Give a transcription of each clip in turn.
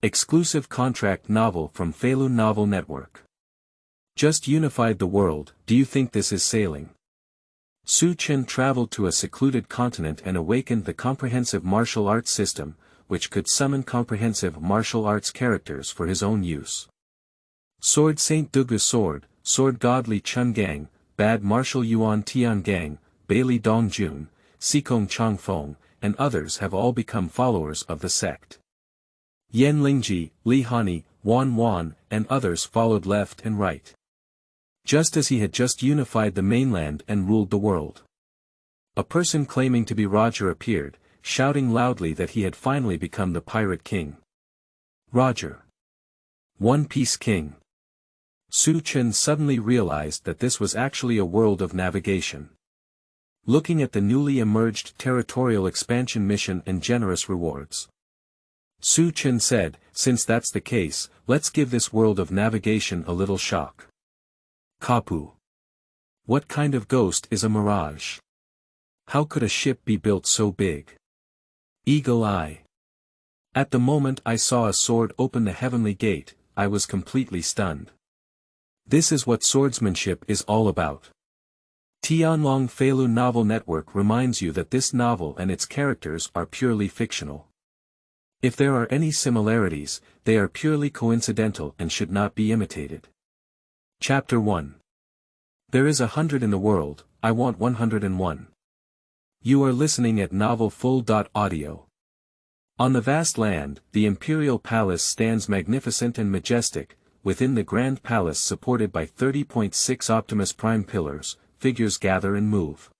Exclusive contract novel from Feilu Novel Network. Just unified the world, do you think this is sailing? Chen traveled to a secluded continent and awakened the comprehensive martial arts system, which could summon comprehensive martial arts characters for his own use. Sword Saint Dugu Sword, Sword God Li Chungang, Bad Marshal Yuan Tiangang, Baili Dongjun, Sikong Changfeng, and others have all become followers of the sect. Lingji, Hanyi, Wan Wan, and others followed left and right. Just as he had just unified the mainland and ruled the world. A person claiming to be Roger appeared, shouting loudly that he had finally become the Pirate King.Roger. One Piece King. Chen suddenly realized that this was actually a world of navigation. Looking at the newly emerged territorial expansion mission and generous rewards. Chen said, since that's the case, let's give this world of navigation a little shock. Kapu. What kind of ghost is a mirage? How could a ship be built so big? Eagle Eye. At the moment I saw a sword open the heavenly gate, I was completely stunned. This is what swordsmanship is all about. TianlongFeilu Novel Network reminds you that this novel and its characters are purely fictional. If there are any similarities, they are purely coincidental and should not be imitated. Chapter 1. There is 100 in the world, I want 101. You are listening at novel full.audio. On the vast land, the imperial palace stands magnificent and majestic, within the grand palace supported by 30.6 Optimus Prime pillars, figures gather and move.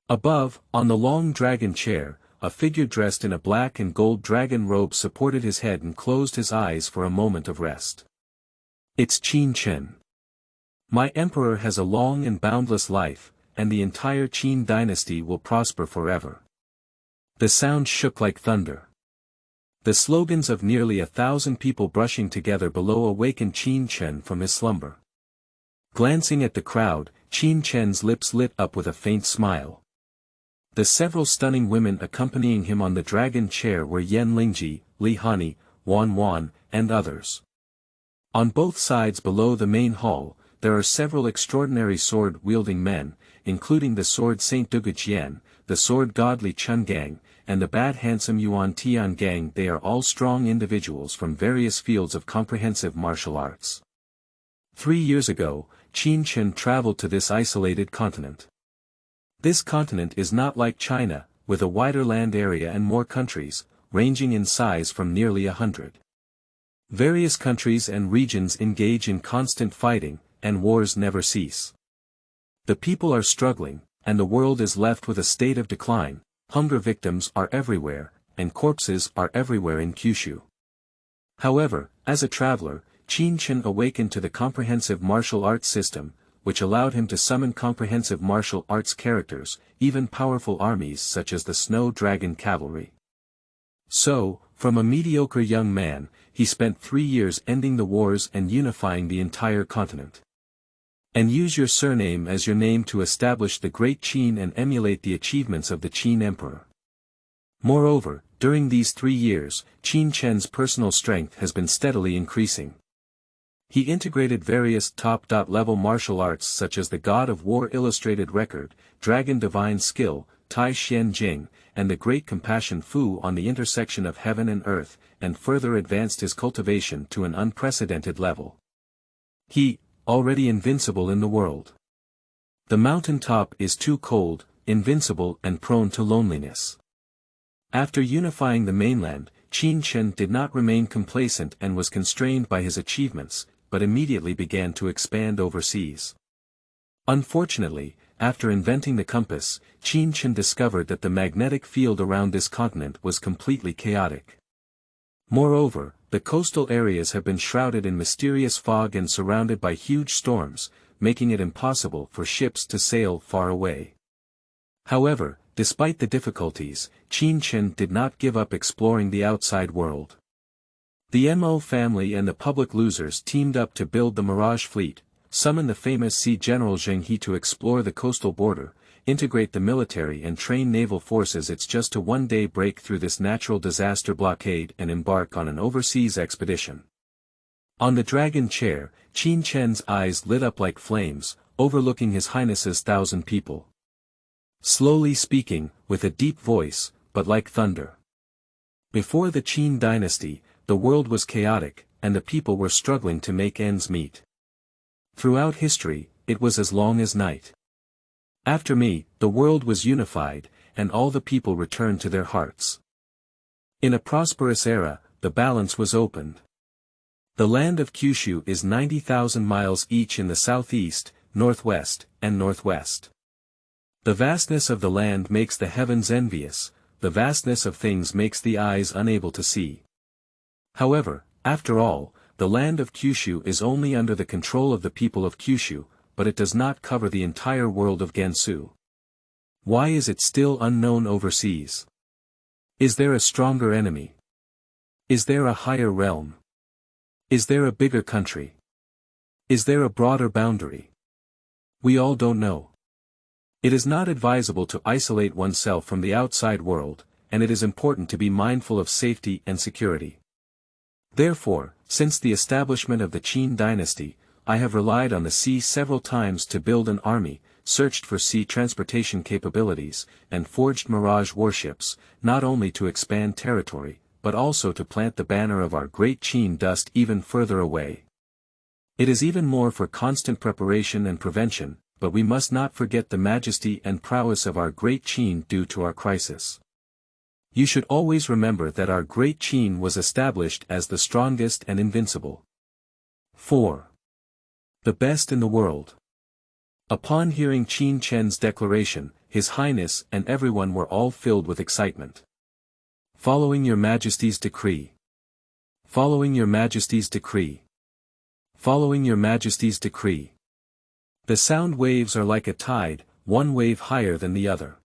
Above, on the long dragon chair, a figure dressed in a black and gold dragon robe supported his head and closed his eyes for a moment of rest. It's Chen. My emperor has a long and boundless life, and the entire Qin dynasty will prosper forever. The sound shook like thunder. The slogans of nearly 1,000 people brushing together below awakened Chen from his slumber. Glancing at the crowd, Chen's lips lit up with a faint smile. The several stunning women accompanying him on the dragon chair were Lingji, Hanyi, Wan Wan, and others. On both sides below the main hall, there are several extraordinary sword-wielding men, including the sword Saint Dugu, the sword God Li Chungang, and the bad handsome Yuan Tiangang. They are all strong individuals from various fields of comprehensive martial arts. 3 years ago, Chen traveled to this isolated continent. This continent is not like China, with a wider land area and more countries, ranging in size from nearly 100. Various countries and regions engage in constant fighting, and wars never cease. The people are struggling, and the world is left with a state of decline. Hunger victims are everywhere, and corpses are everywhere in Kyushu. However, as a traveler, Chen awakened to the comprehensive martial arts system, which allowed him to summon comprehensive martial arts characters, even powerful armies such as the Snow Dragon Cavalry. So, from a mediocre young man, he spent 3 years ending the wars and unifying the entire continent. And use your surname as your name to establish the Great Qin and emulate the achievements of the Qin Emperor. Moreover, during these 3 years, Chen's personal strength has been steadily increasing. He integrated various top-level martial arts such as the God of War Illustrated Record, Dragon Divine Skill, Tai Xian Jing, and the Great Compassion Fu on the intersection of heaven and earth, and further advanced his cultivation to an unprecedented level. He, already invincible in the world. The mountain top is too cold, invincible and prone to loneliness. After unifying the mainland, Chen did not remain complacent and was constrained by his achievements, but immediately began to expand overseas. Unfortunately, after inventing the compass, Chen discovered that the magnetic field around this continent was completely chaotic. Moreover, the coastal areas have been shrouded in mysterious fog and surrounded by huge storms, making it impossible for ships to sail far away. However, despite the difficulties, Chen did not give up exploring the outside world. The Mo family and the public losers teamed up to build the Mirage fleet, summon the famous Sea General Zheng He to explore the coastal border, integrate the military and train naval forces. It's just to one day break through this natural disaster blockade and embark on an overseas expedition. On the dragon chair, Qin Chen's eyes lit up like flames, overlooking His Highness's 1,000 people. Slowly speaking, with a deep voice, but like thunder. Before the Qin dynasty, the world was chaotic, and the people were struggling to make ends meet. Throughout history, it was as long as night. After me, the world was unified, and all the people returned to their hearts. In a prosperous era, the balance was opened. The land of Kyushu is 90,000 miles each in the southeast, northwest, and northwest. The vastness of the land makes the heavens envious, the vastness of things makes the eyes unable to see. However, after all, the land of Kyushu is only under the control of the people of Kyushu, but it does not cover the entire world of Gansu. Why is it still unknown overseas? Is there a stronger enemy? Is there a higher realm? Is there a bigger country? Is there a broader boundary? We all don't know. It is not advisable to isolate oneself from the outside world, and it is important to be mindful of safety and security. Therefore, since the establishment of the Qin dynasty, I have relied on the sea several times to build an army, searched for sea transportation capabilities, and forged mirage warships, not only to expand territory, but also to plant the banner of our great Qin dust even further away. It is even more for constant preparation and prevention, but we must not forget the majesty and prowess of our great Qin due to our crisis. You should always remember that our great Qin was established as the strongest and invincible. 4. The best in the world. Upon hearing Qin Chen's declaration, His Highness and everyone were all filled with excitement. Following Your Majesty's decree. Following Your Majesty's decree. Following Your Majesty's decree. The sound waves are like a tide, one wave higher than the other.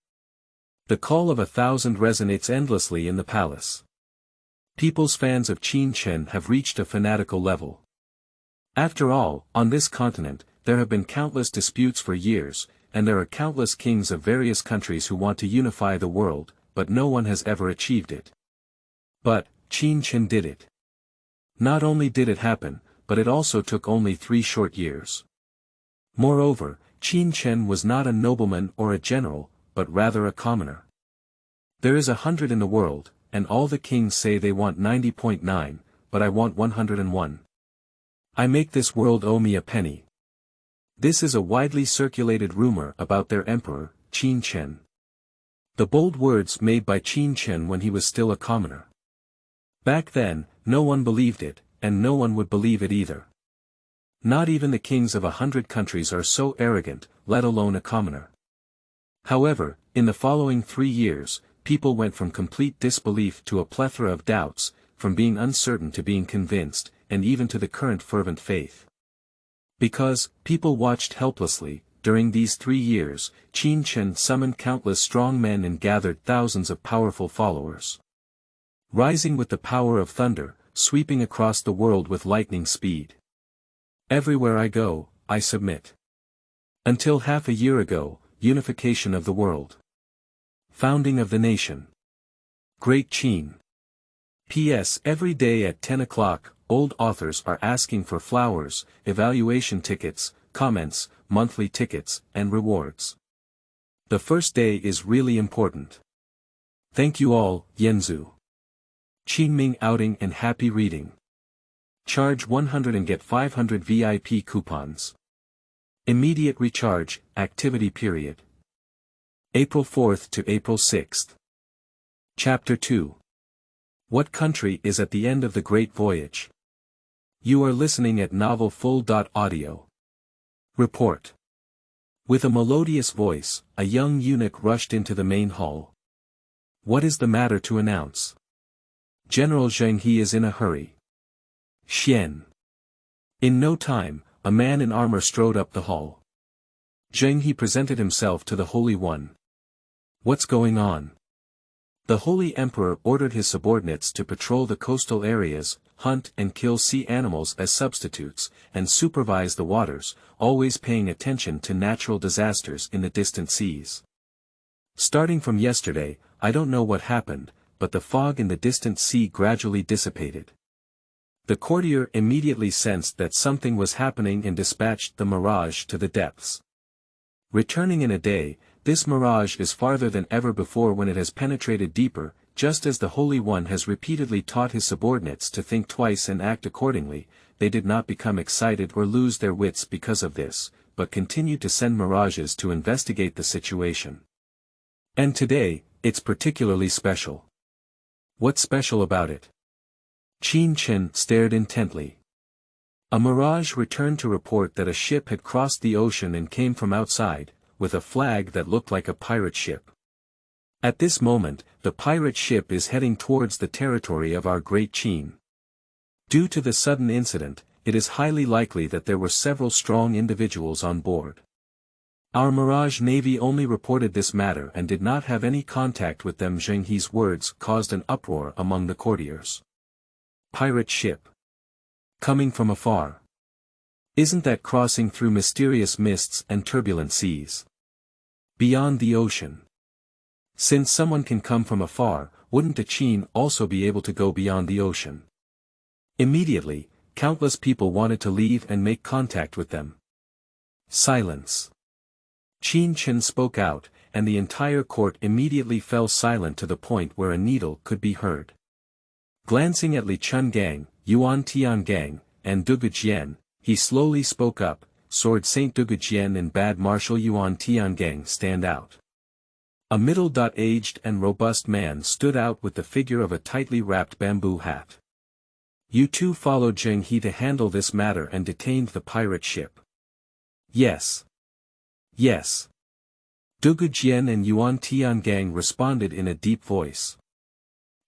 The call of 1,000 resonates endlessly in the palace. People's fans of Qin Chen have reached a fanatical level. After all, on this continent, there have been countless disputes for years, and there are countless kings of various countries who want to unify the world, but no one has ever achieved it. But, Qin Chen did it. Not only did it happen, but it also took only 3 short years. Moreover, Qin Chen was not a nobleman or a general, but rather a commoner. There is 100 in the world, and all the kings say they want 90.9, but I want 101. I make this world owe me a penny. This is a widely circulated rumor about their emperor, Qin Chen. The bold words made by Qin Chen when he was still a commoner. Back then, no one believed it, and no one would believe it either. Not even the kings of 100 countries are so arrogant, let alone a commoner. However, in the following 3 years, people went from complete disbelief to a plethora of doubts, from being uncertain to being convinced, and even to the current fervent faith. Because, people watched helplessly, during these 3 years, Qin Chen summoned countless strong men and gathered thousands of powerful followers. Rising with the power of thunder, sweeping across the world with lightning speed. Everywhere I go, I submit. Until half a year ago, unification of the world. Founding of the nation. Great Qin. P.S. Every day at 10 o'clock, old authors are asking for flowers, evaluation tickets, comments, monthly tickets, and rewards. The first day is really important. Thank you all, Yanzu. Qingming outing and happy reading. Charge 100 and get 500 VIP coupons. Immediate recharge, activity period. April 4th to April 6th. Chapter 2. What country is at the end of the Great Voyage? You are listening at novelfull.audio. Report. With a melodious voice, a young eunuch rushed into the main hall. What is the matter to announce? General Zheng He is in a hurry. Xian. In no time, a man in armor strode up the hall. Zheng He presented himself to the Holy One. What's going on? The Holy Emperor ordered his subordinates to patrol the coastal areas, hunt and kill sea animals as substitutes, and supervise the waters, always paying attention to natural disasters in the distant seas. Starting from yesterday, I don't know what happened, but the fog in the distant sea gradually dissipated. The courtier immediately sensed that something was happening and dispatched the mirage to the depths. Returning in a day, this mirage is farther than ever before when it has penetrated deeper, just as the Holy One has repeatedly taught his subordinates to think twice and act accordingly. They did not become excited or lose their wits because of this, but continued to send mirages to investigate the situation. And today, it's particularly special. What's special about it? Chen stared intently. A mirage returned to report that a ship had crossed the ocean and came from outside, with a flag that looked like a pirate ship. At this moment, the pirate ship is heading towards the territory of our great Chen. Due to the sudden incident, it is highly likely that there were several strong individuals on board. Our Mirage Navy only reported this matter and did not have any contact with them. Zheng He's words caused an uproar among the courtiers. Pirate ship. Coming from afar. Isn't that crossing through mysterious mists and turbulent seas? Beyond the ocean. Since someone can come from afar, wouldn't the Chen also be able to go beyond the ocean? Immediately, countless people wanted to leave and make contact with them. Silence. Chen spoke out, and the entire court immediately fell silent to the point where a needle could be heard. Glancing at Li Chungang, Yuan Tiangang, and Dugu Jian, he slowly spoke up. Sword Saint Dugu Jian and bade Marshal Yuan Tiangang stand out. A middle-aged and robust man stood out with the figure of a tightly wrapped bamboo hat. You two followed Zheng He to handle this matter and detained the pirate ship. Yes. Yes. Dugu Jian and Yuan Tiangang responded in a deep voice.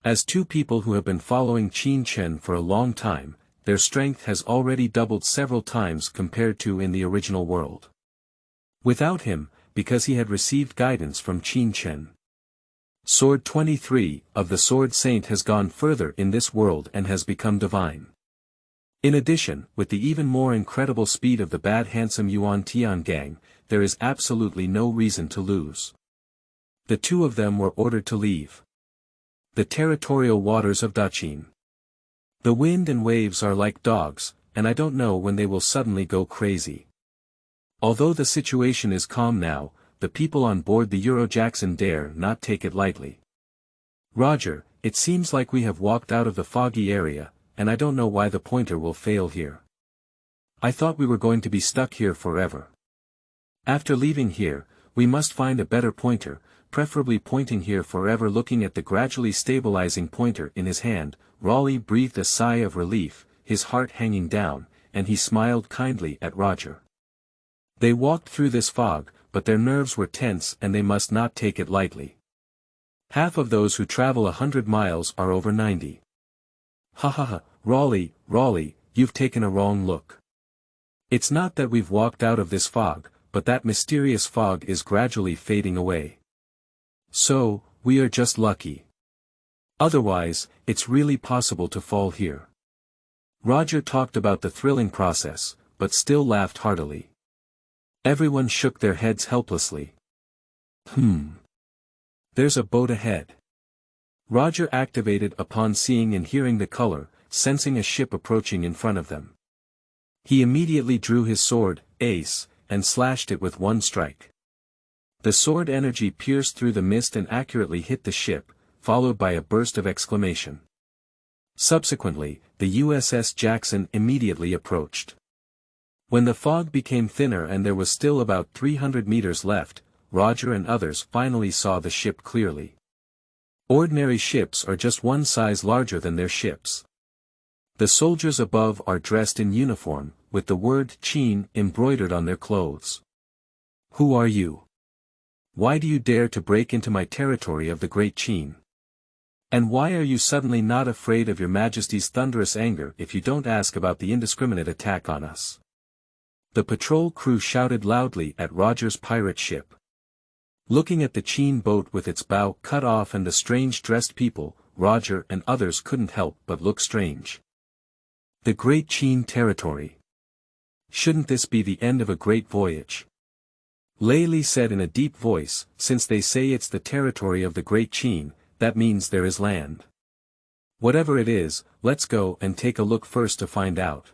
As two people who have been following Chen for a long time, their strength has already doubled several times compared to in the original world. Without him, because he had received guidance from Chen. Sword 23 of the Sword Saint has gone further in this world and has become divine. In addition, with the even more incredible speed of the bad handsome Yuan Tiangang, there is absolutely no reason to lose. The two of them were ordered to leave the territorial waters of Daqin. The wind and waves are like dogs, and I don't know when they will suddenly go crazy. Although the situation is calm now, the people on board the Eurojackson dare not take it lightly. Roger, it seems like we have walked out of the foggy area, and I don't know why the pointer will fail here. I thought we were going to be stuck here forever. After leaving here, we must find a better pointer, preferably pointing here forever. Looking at the gradually stabilizing pointer in his hand, Raleigh breathed a sigh of relief, his heart hanging down, and he smiled kindly at Roger. They walked through this fog, but their nerves were tense and they must not take it lightly. Half of those who travel 100 miles are over 90. Ha ha ha, Raleigh, you've taken a wrong look. It's not that we've walked out of this fog, but that mysterious fog is gradually fading away. So, we are just lucky. Otherwise, it's really possible to fall here. Roger talked about the thrilling process, but still laughed heartily. Everyone shook their heads helplessly. There's a boat ahead. Roger activated upon seeing and hearing the color, sensing a ship approaching in front of them. He immediately drew his sword, Ace, and slashed it with one strike. The sword energy pierced through the mist and accurately hit the ship, followed by a burst of exclamation. Subsequently, the USS Jackson immediately approached. When the fog became thinner and there was still about 300 meters left, Roger and others finally saw the ship clearly. Ordinary ships are just one size larger than their ships. The soldiers above are dressed in uniform, with the word Chen embroidered on their clothes. Who are you? Why do you dare to break into my territory of the great Chen? And why are you suddenly not afraid of your Majesty's thunderous anger if you don't ask about the indiscriminate attack on us? The patrol crew shouted loudly at Roger's pirate ship. Looking at the Chen boat with its bow cut off and the strange-dressed people, Roger and others couldn't help but look strange. The great Chen territory. Shouldn't this be the end of a great voyage? Lei Li said in a deep voice, since they say it's the territory of the Great Qin, that means there is land. Whatever it is, let's go and take a look first to find out.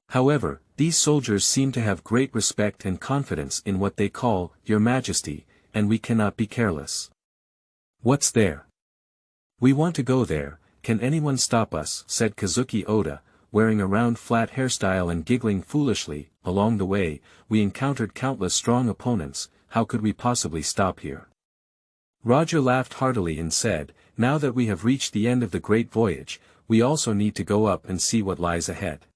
However, these soldiers seem to have great respect and confidence in what they call, Your Majesty, and we cannot be careless. What's there? We want to go there, can anyone stop us? Said Kazuki Oda, wearing a round flat hairstyle and giggling foolishly. Along the way, we encountered countless strong opponents, how could we possibly stop here? Roger laughed heartily and said, now that we have reached the end of the great voyage, we also need to go up and see what lies ahead.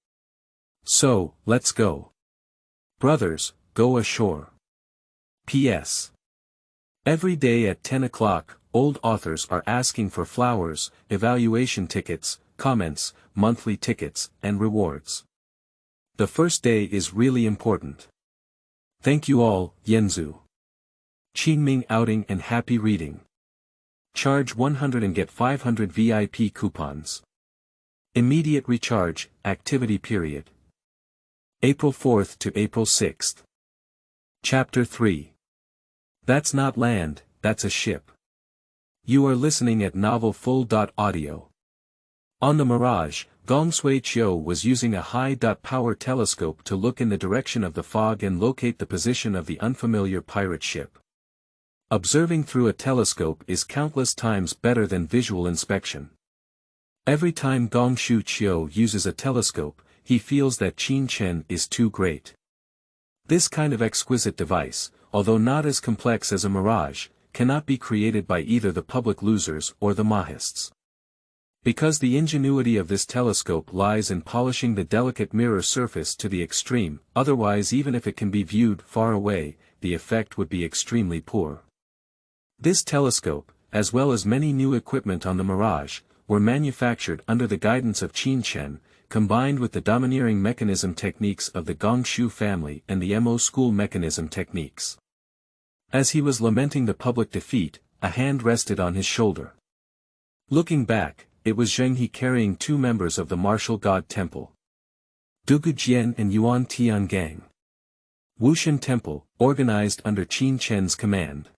So, let's go. Brothers, go ashore. P.S. Every day at 10 o'clock, old authors are asking for flowers, evaluation tickets, comments, monthly tickets, and rewards. The first day is really important. Thank you all, Yanzu. Qingming outing and happy reading. Charge 100 and get 500 VIP coupons. Immediate recharge, activity period. April 4th to April 6th. Chapter 3. That's not land, that's a ship. You are listening at novel full.audio. On the Mirage, Gong Sui Chiu was using a high-power telescope to look in the direction of the fog and locate the position of the unfamiliar pirate ship. Observing through a telescope is countless times better than visual inspection. Every time Gong Shu Chiu uses a telescope, he feels that Qin Chen is too great. This kind of exquisite device, although not as complex as a mirage, cannot be created by either the public losers or the Mahists. Because the ingenuity of this telescope lies in polishing the delicate mirror surface to the extreme, otherwise even if it can be viewed far away, the effect would be extremely poor. This telescope, as well as many new equipment on the Mirage, were manufactured under the guidance of Qin Chen, combined with the domineering mechanism techniques of the Gongshu family and the Mo school mechanism techniques. As he was lamenting the public defeat, a hand rested on his shoulder. Looking back, it was Zheng He carrying two members of the martial god temple. Dugu Jian and Yuan Tiangang. Wushan Temple, organized under Qin Chen's command.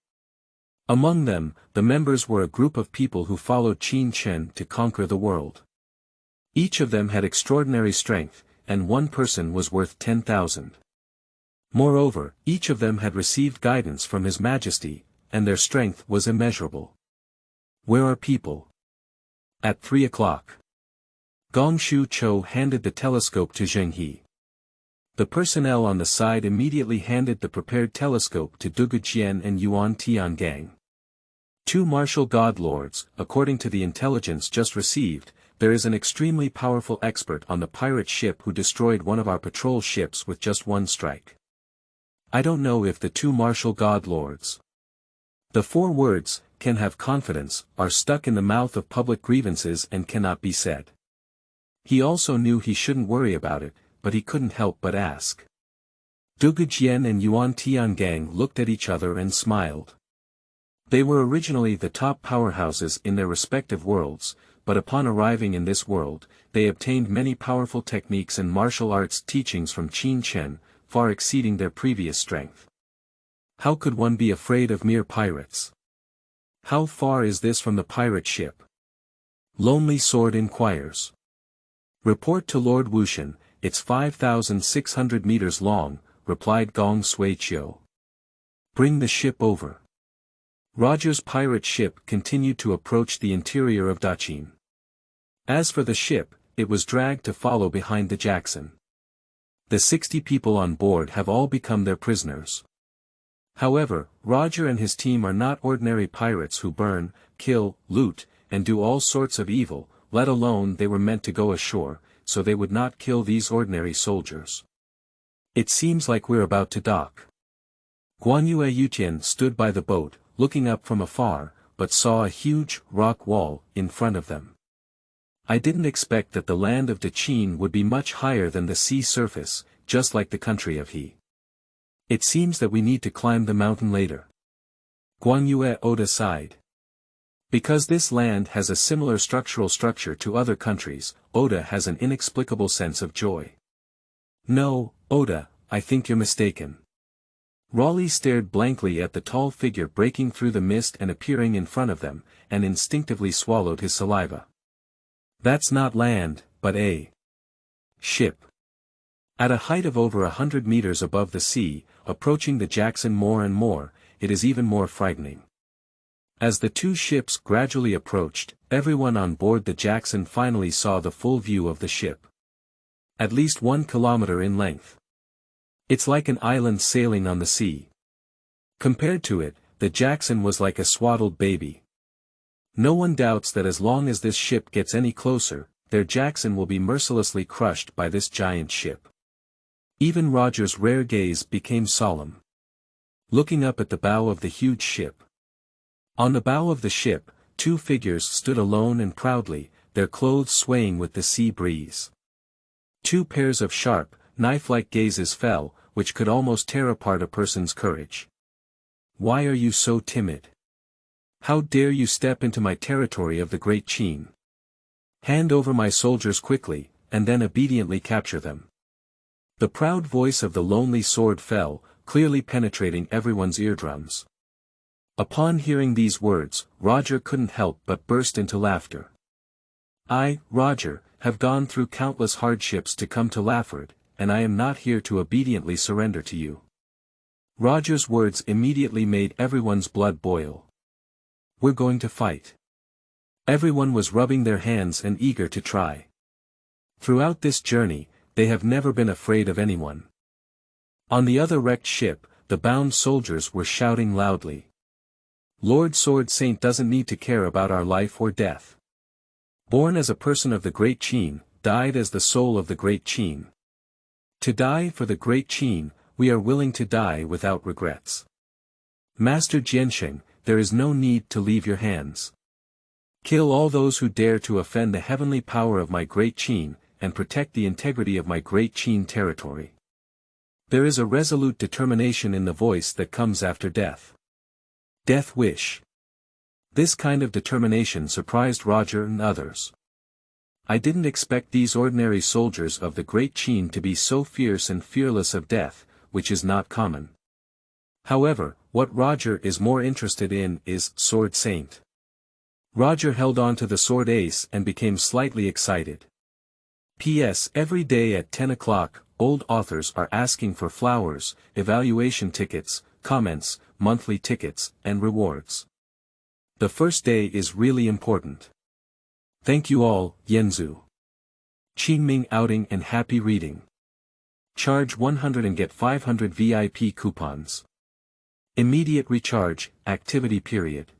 Among them, the members were a group of people who followed Qin Chen to conquer the world. Each of them had extraordinary strength, and one person was worth 10,000. Moreover, each of them had received guidance from His Majesty, and their strength was immeasurable. Where are people? At 3 o'clock. Gong Shu Chou handed the telescope to Zheng He. The personnel on the side immediately handed the prepared telescope to Dugu Jian and Yuan Tiangang. Two martial god lords, according to the intelligence just received, there is an extremely powerful expert on the pirate ship who destroyed one of our patrol ships with just one strike. I don't know if the two martial god lords. The four words, can have confidence, are stuck in the mouth of public grievances and cannot be said. He also knew he shouldn't worry about it, but he couldn't help but ask. Dugu Jian and Yuan Tiangang looked at each other and smiled. They were originally the top powerhouses in their respective worlds, but upon arriving in this world, they obtained many powerful techniques and martial arts teachings from Qin Chen, far exceeding their previous strength. How could one be afraid of mere pirates? How far is this from the pirate ship? Lonely Sword inquires. Report to Lord Wushan, it's 5,600 meters long, replied Gong Sui Chiu. Bring the ship over. Roger's pirate ship continued to approach the interior of Daqin. As for the ship, it was dragged to follow behind the Jackson. The 60 people on board have all become their prisoners. However, Roger and his team are not ordinary pirates who burn, kill, loot, and do all sorts of evil, let alone they were meant to go ashore, so they would not kill these ordinary soldiers. It seems like we're about to dock. Guanyue Yutian stood by the boat, looking up from afar, but saw a huge, rock wall, in front of them. I didn't expect that the land of Daqin would be much higher than the sea surface, just like the country of He. It seems that we need to climb the mountain later. Guanyue Oda sighed. Because this land has a similar structural structure to other countries, Oda has an inexplicable sense of joy. No, Oda, I think you're mistaken. Raleigh stared blankly at the tall figure breaking through the mist and appearing in front of them, and instinctively swallowed his saliva. That's not land, but a ship. At a height of over 100 meters above the sea, approaching the Jackson more and more, it is even more frightening. As the two ships gradually approached, everyone on board the Jackson finally saw the full view of the ship. At least 1 kilometer in length. It's like an island sailing on the sea. Compared to it, the Jackson was like a swaddled baby. No one doubts that as long as this ship gets any closer, their Jackson will be mercilessly crushed by this giant ship. Even Roger's rare gaze became solemn. Looking up at the bow of the huge ship. On the bow of the ship, 2 figures stood alone and proudly, their clothes swaying with the sea breeze. 2 pairs of sharp, knife-like gazes fell, which could almost tear apart a person's courage. Why are you so timid? How dare you step into my territory of the Great Qin? Hand over my soldiers quickly, and then obediently capture them. The proud voice of the lonely sword fell, clearly penetrating everyone's eardrums. Upon hearing these words, Roger couldn't help but burst into laughter. I, Roger, have gone through countless hardships to come to Lafford, and I am not here to obediently surrender to you. Roger's words immediately made everyone's blood boil. We're going to fight. Everyone was rubbing their hands and eager to try. Throughout this journey, they have never been afraid of anyone. On the other wrecked ship, the bound soldiers were shouting loudly. Lord Sword Saint doesn't need to care about our life or death. Born as a person of the Great Qin, died as the soul of the Great Qin. To die for the Great Qin, we are willing to die without regrets. Master Genshin, there is no need to leave your hands. Kill all those who dare to offend the heavenly power of my Great Qin, and protect the integrity of my Great Qin territory. There is a resolute determination in the voice that comes after death. Death wish. This kind of determination surprised Roger and others. I didn't expect these ordinary soldiers of the Great Qin to be so fierce and fearless of death, which is not common. However, what Roger is more interested in is Sword Saint. Roger held on to the sword ace and became slightly excited. P.S. Every day at 10 o'clock, old authors are asking for flowers, evaluation tickets, comments, monthly tickets, and rewards. The first day is really important. Thank you all, Yanzu. Qingming outing and happy reading. Charge 100 and get 500 VIP coupons. Immediate recharge, activity period.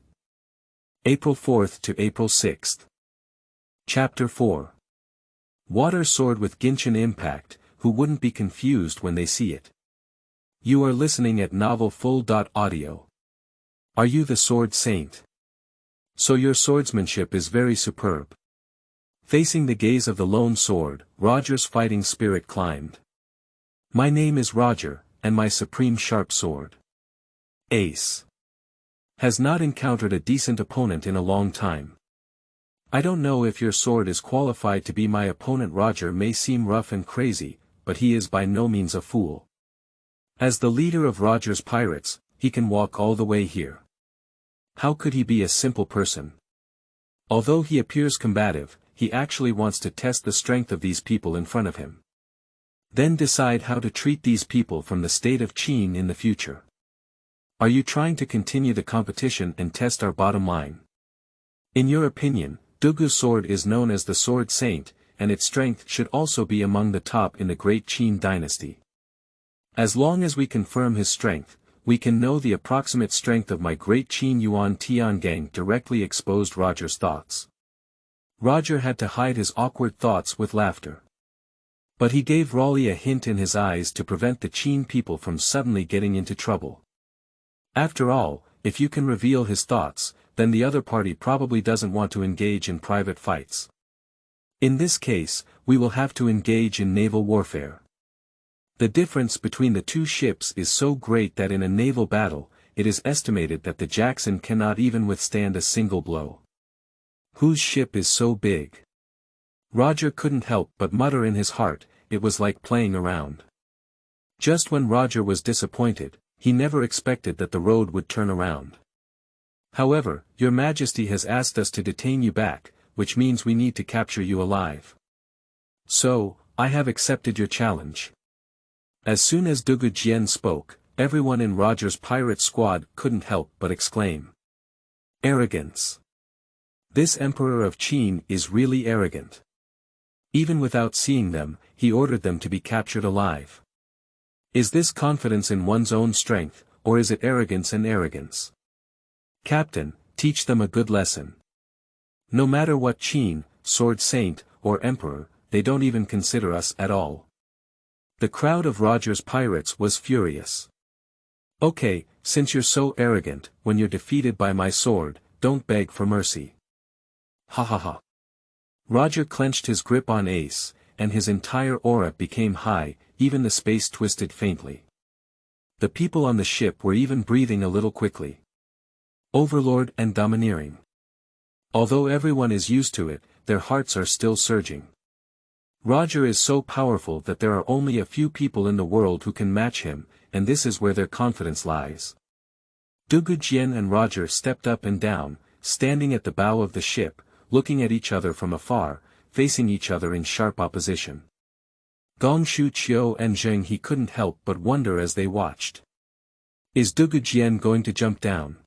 April 4th to April 6th. Chapter 4. Water Sword with Genshin Impact, who wouldn't be confused when they see it. You are listening at novelfull.audio. Are you the Sword Saint? So your swordsmanship is very superb. Facing the gaze of the lone sword, Roger's fighting spirit climbed. My name is Roger, and my supreme sharp sword. Ace. Has not encountered a decent opponent in a long time. I don't know if your sword is qualified to be my opponent. Roger may seem rough and crazy, but he is by no means a fool. As the leader of Roger's pirates, he can walk all the way here. How could he be a simple person? Although he appears combative, he actually wants to test the strength of these people in front of him. Then decide how to treat these people from the state of Qin in the future. Are you trying to continue the competition and test our bottom line? In your opinion, Dugu Sword is known as the Sword Saint, and its strength should also be among the top in the Great Qin dynasty. As long as we confirm his strength, we can know the approximate strength of my Great Qin Yuan Tiangang. Directly exposed Roger's thoughts. Roger had to hide his awkward thoughts with laughter. But he gave Raleigh a hint in his eyes to prevent the Qin people from suddenly getting into trouble. After all, if you can reveal his thoughts, then the other party probably doesn't want to engage in private fights. In this case, we will have to engage in naval warfare. The difference between the two ships is so great that in a naval battle, it is estimated that the Jackson cannot even withstand a single blow. Whose ship is so big? Roger couldn't help but mutter in his heart, it was like playing around. Just when Roger was disappointed, he never expected that the road would turn around. However, your majesty has asked us to detain you back, which means we need to capture you alive. So, I have accepted your challenge. As soon as Dugu Jian spoke, everyone in Roger's pirate squad couldn't help but exclaim. Arrogance. This Emperor of Qin is really arrogant. Even without seeing them, he ordered them to be captured alive. Is this confidence in one's own strength, or is it arrogance and arrogance? Captain, teach them a good lesson. No matter what Qin, Sword Saint, or Emperor, they don't even consider us at all. The crowd of Roger's pirates was furious. Okay, since you're so arrogant, when you're defeated by my sword, don't beg for mercy. Ha ha ha. Roger clenched his grip on Ace, and his entire aura became high, even the space twisted faintly. The people on the ship were even breathing a little quickly. Overlord and domineering. Although everyone is used to it, their hearts are still surging. Roger is so powerful that there are only a few people in the world who can match him, and this is where their confidence lies. Dugu Jian and Roger stepped up and down, standing at the bow of the ship, looking at each other from afar, facing each other in sharp opposition. Gongshu Qiu and Zheng He couldn't help but wonder as they watched. Is Dugu Jian going to jump down?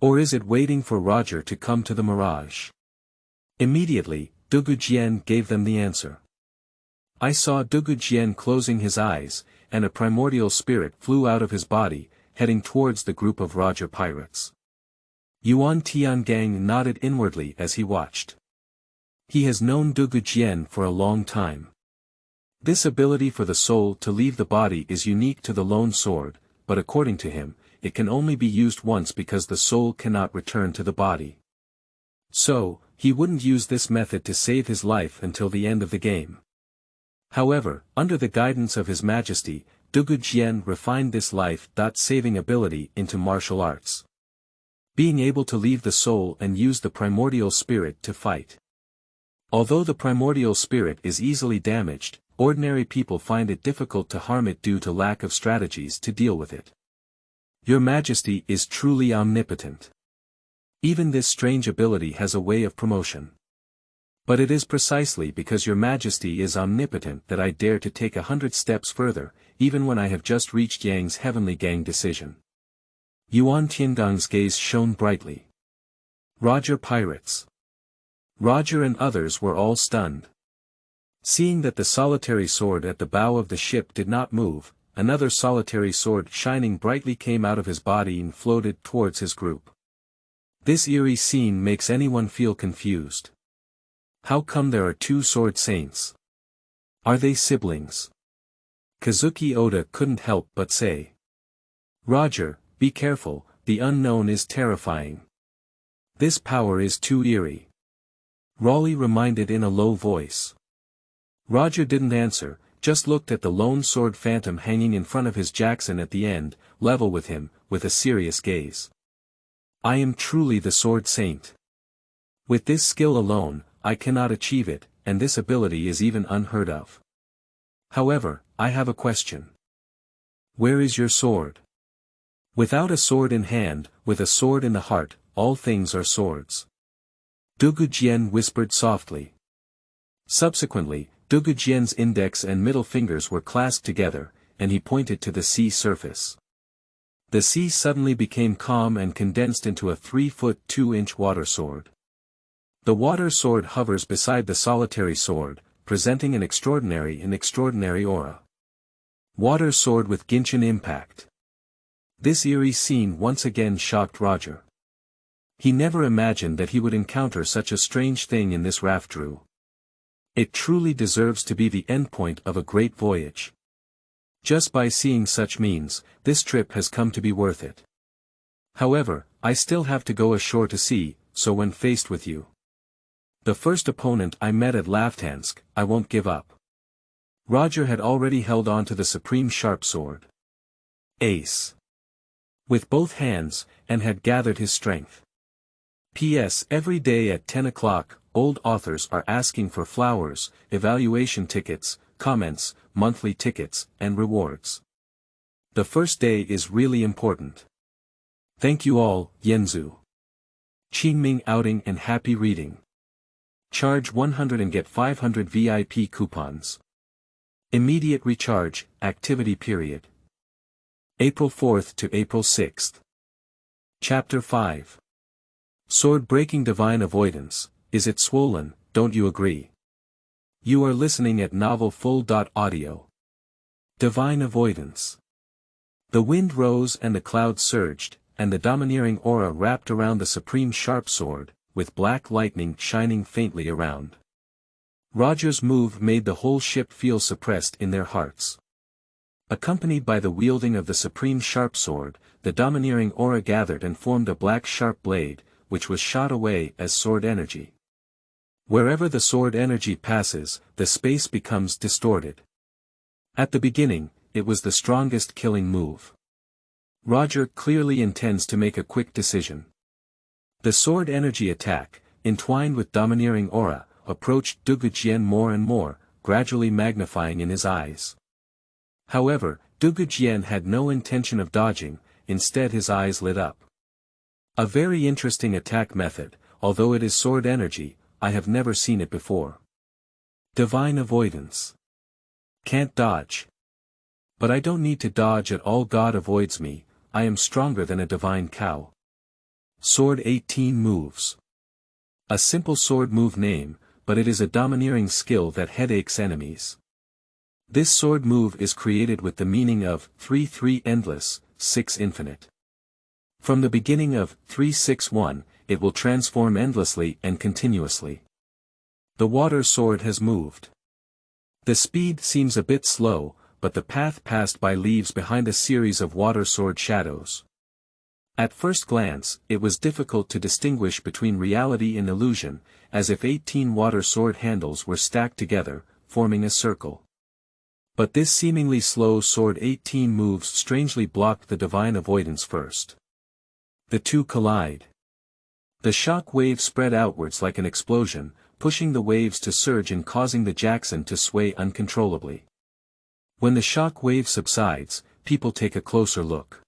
Or is it waiting for Roger to come to the mirage? Immediately, Dugu Jian gave them the answer. I saw Dugu Jian closing his eyes, and a primordial spirit flew out of his body, heading towards the group of Roger pirates. Yuan Tiangang nodded inwardly as he watched. He has known Dugu Jian for a long time. This ability for the soul to leave the body is unique to the lone sword, but according to him, it can only be used once because the soul cannot return to the body. So, he wouldn't use this method to save his life until the end of the game. However, under the guidance of His Majesty, Dugu Jian refined this life-saving ability into martial arts. Being able to leave the soul and use the primordial spirit to fight. Although the primordial spirit is easily damaged, ordinary people find it difficult to harm it due to lack of strategies to deal with it. Your Majesty is truly omnipotent. Even this strange ability has a way of promotion. But it is precisely because Your Majesty is omnipotent that I dare to take 100 steps further, even when I have just reached Yang's heavenly gang decision. Yuan Tiangang's gaze shone brightly. Roger pirates. Roger and others were all stunned. Seeing that the solitary sword at the bow of the ship did not move, another solitary sword shining brightly came out of his body and floated towards his group. This eerie scene makes anyone feel confused. How come there are two sword saints? Are they siblings? Kazuki Oda couldn't help but say. Roger, be careful, the unknown is terrifying. This power is too eerie. Raleigh reminded in a low voice. Roger didn't answer, just looked at the lone sword phantom hanging in front of his Jackson at the end, level with him, with a serious gaze. I am truly the sword saint. With this skill alone, I cannot achieve it, and this ability is even unheard of. However, I have a question. Where is your sword? Without a sword in hand, with a sword in the heart, all things are swords. Dugu Jian whispered softly. Subsequently, Dugu Jian's index and middle fingers were clasped together, and he pointed to the sea surface. The sea suddenly became calm and condensed into a 3-foot 2-inch water sword. The water sword hovers beside the solitary sword, presenting an extraordinary aura. Water sword with Genshin Impact. This eerie scene once again shocked Roger. He never imagined that he would encounter such a strange thing in this raft drew. It truly deserves to be the endpoint of a great voyage. Just by seeing such means, this trip has come to be worth it. However, I still have to go ashore to see, so when faced with you. The first opponent I met at Laftansk, I won't give up. Roger had already held on to the supreme sharp sword. Ace. With both hands, and had gathered his strength. P.S. Every day at 10 o'clock, old authors are asking for flowers, evaluation tickets, comments, monthly tickets, and rewards. The first day is really important. Thank you all, Yanzu. Qingming outing and happy reading. Charge 100 and get 500 VIP coupons. Immediate recharge, activity period. April 4th to April 6th. Chapter 5. Sword Breaking Divine Avoidance, is it swollen, don't you agree? You are listening at novel full.audio. Divine Avoidance. The wind rose and the clouds surged, and the domineering aura wrapped around the supreme sharp sword, with black lightning shining faintly around. Roger's move made the whole ship feel suppressed in their hearts. Accompanied by the wielding of the supreme sharp sword, the domineering aura gathered and formed a black sharp blade, which was shot away as sword energy. Wherever the sword energy passes, the space becomes distorted. At the beginning, it was the strongest killing move. Roger clearly intends to make a quick decision. The sword energy attack, entwined with domineering aura, approached Dugu Jian more and more, gradually magnifying in his eyes. However, Dugu Jian had no intention of dodging, instead his eyes lit up. A very interesting attack method, although it is sword energy, I have never seen it before. Divine Avoidance. Can't dodge. But I don't need to dodge at all. God avoids me, I am stronger than a divine cow. Sword 18 moves. A simple sword move name, but it is a domineering skill that headaches enemies. This sword move is created with the meaning of 3-3 endless, 6 infinite. From the beginning of 3-6-1, it will transform endlessly and continuously. The water sword has moved. The speed seems a bit slow, but the path passed by leaves behind a series of water sword shadows. At first glance, it was difficult to distinguish between reality and illusion, as if 18 water sword handles were stacked together, forming a circle. But this seemingly slow sword 18 moves strangely blocked the divine avoidance first. The two collide. The shock wave spread outwards like an explosion, pushing the waves to surge and causing the Jackson to sway uncontrollably. When the shock wave subsides, people take a closer look.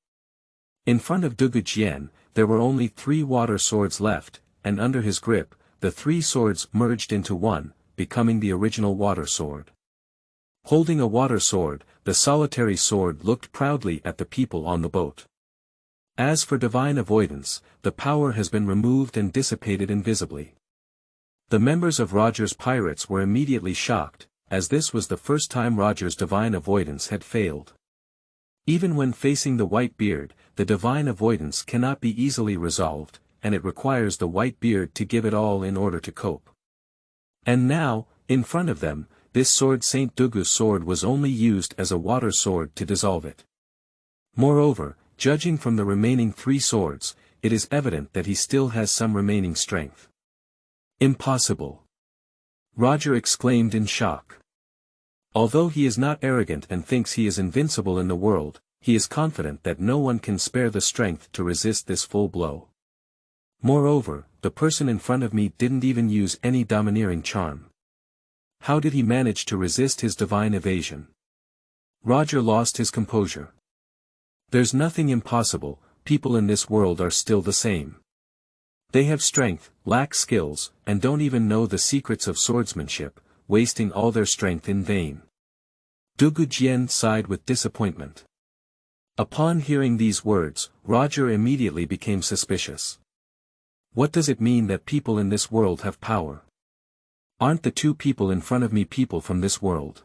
In front of Dugu Jian, there were only 3 water swords left, and under his grip, the 3 swords merged into one, becoming the original water sword. Holding a water sword, the solitary sword looked proudly at the people on the boat. As for divine avoidance, the power has been removed and dissipated invisibly. The members of Roger's pirates were immediately shocked, as this was the first time Roger's divine avoidance had failed. Even when facing the white beard, the divine avoidance cannot be easily resolved, and it requires the white beard to give it all in order to cope. And now, in front of them, this sword Saint Dugu Sword was only used as a water sword to dissolve it. Moreover, judging from the remaining 3 swords, it is evident that he still has some remaining strength. Impossible! Roger exclaimed in shock. Although he is not arrogant and thinks he is invincible in the world, he is confident that no one can spare the strength to resist this full blow. Moreover, the person in front of me didn't even use any domineering charm. How did he manage to resist his divine evasion? Roger lost his composure. There's nothing impossible, people in this world are still the same. They have strength, lack skills, and don't even know the secrets of swordsmanship, wasting all their strength in vain. Dugu Jian sighed with disappointment. Upon hearing these words, Roger immediately became suspicious. What does it mean that people in this world have power? Aren't the 2 people in front of me people from this world?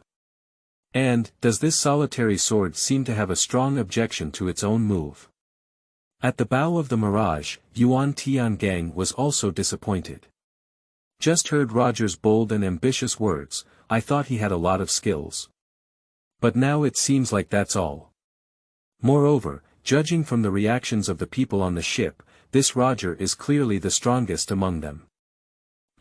And, does this solitary sword seem to have a strong objection to its own move? At the bow of the mirage, Yuan Tiangang was also disappointed. Just heard Roger's bold and ambitious words, I thought he had a lot of skills. But now it seems like that's all. Moreover, judging from the reactions of the people on the ship, this Roger is clearly the strongest among them.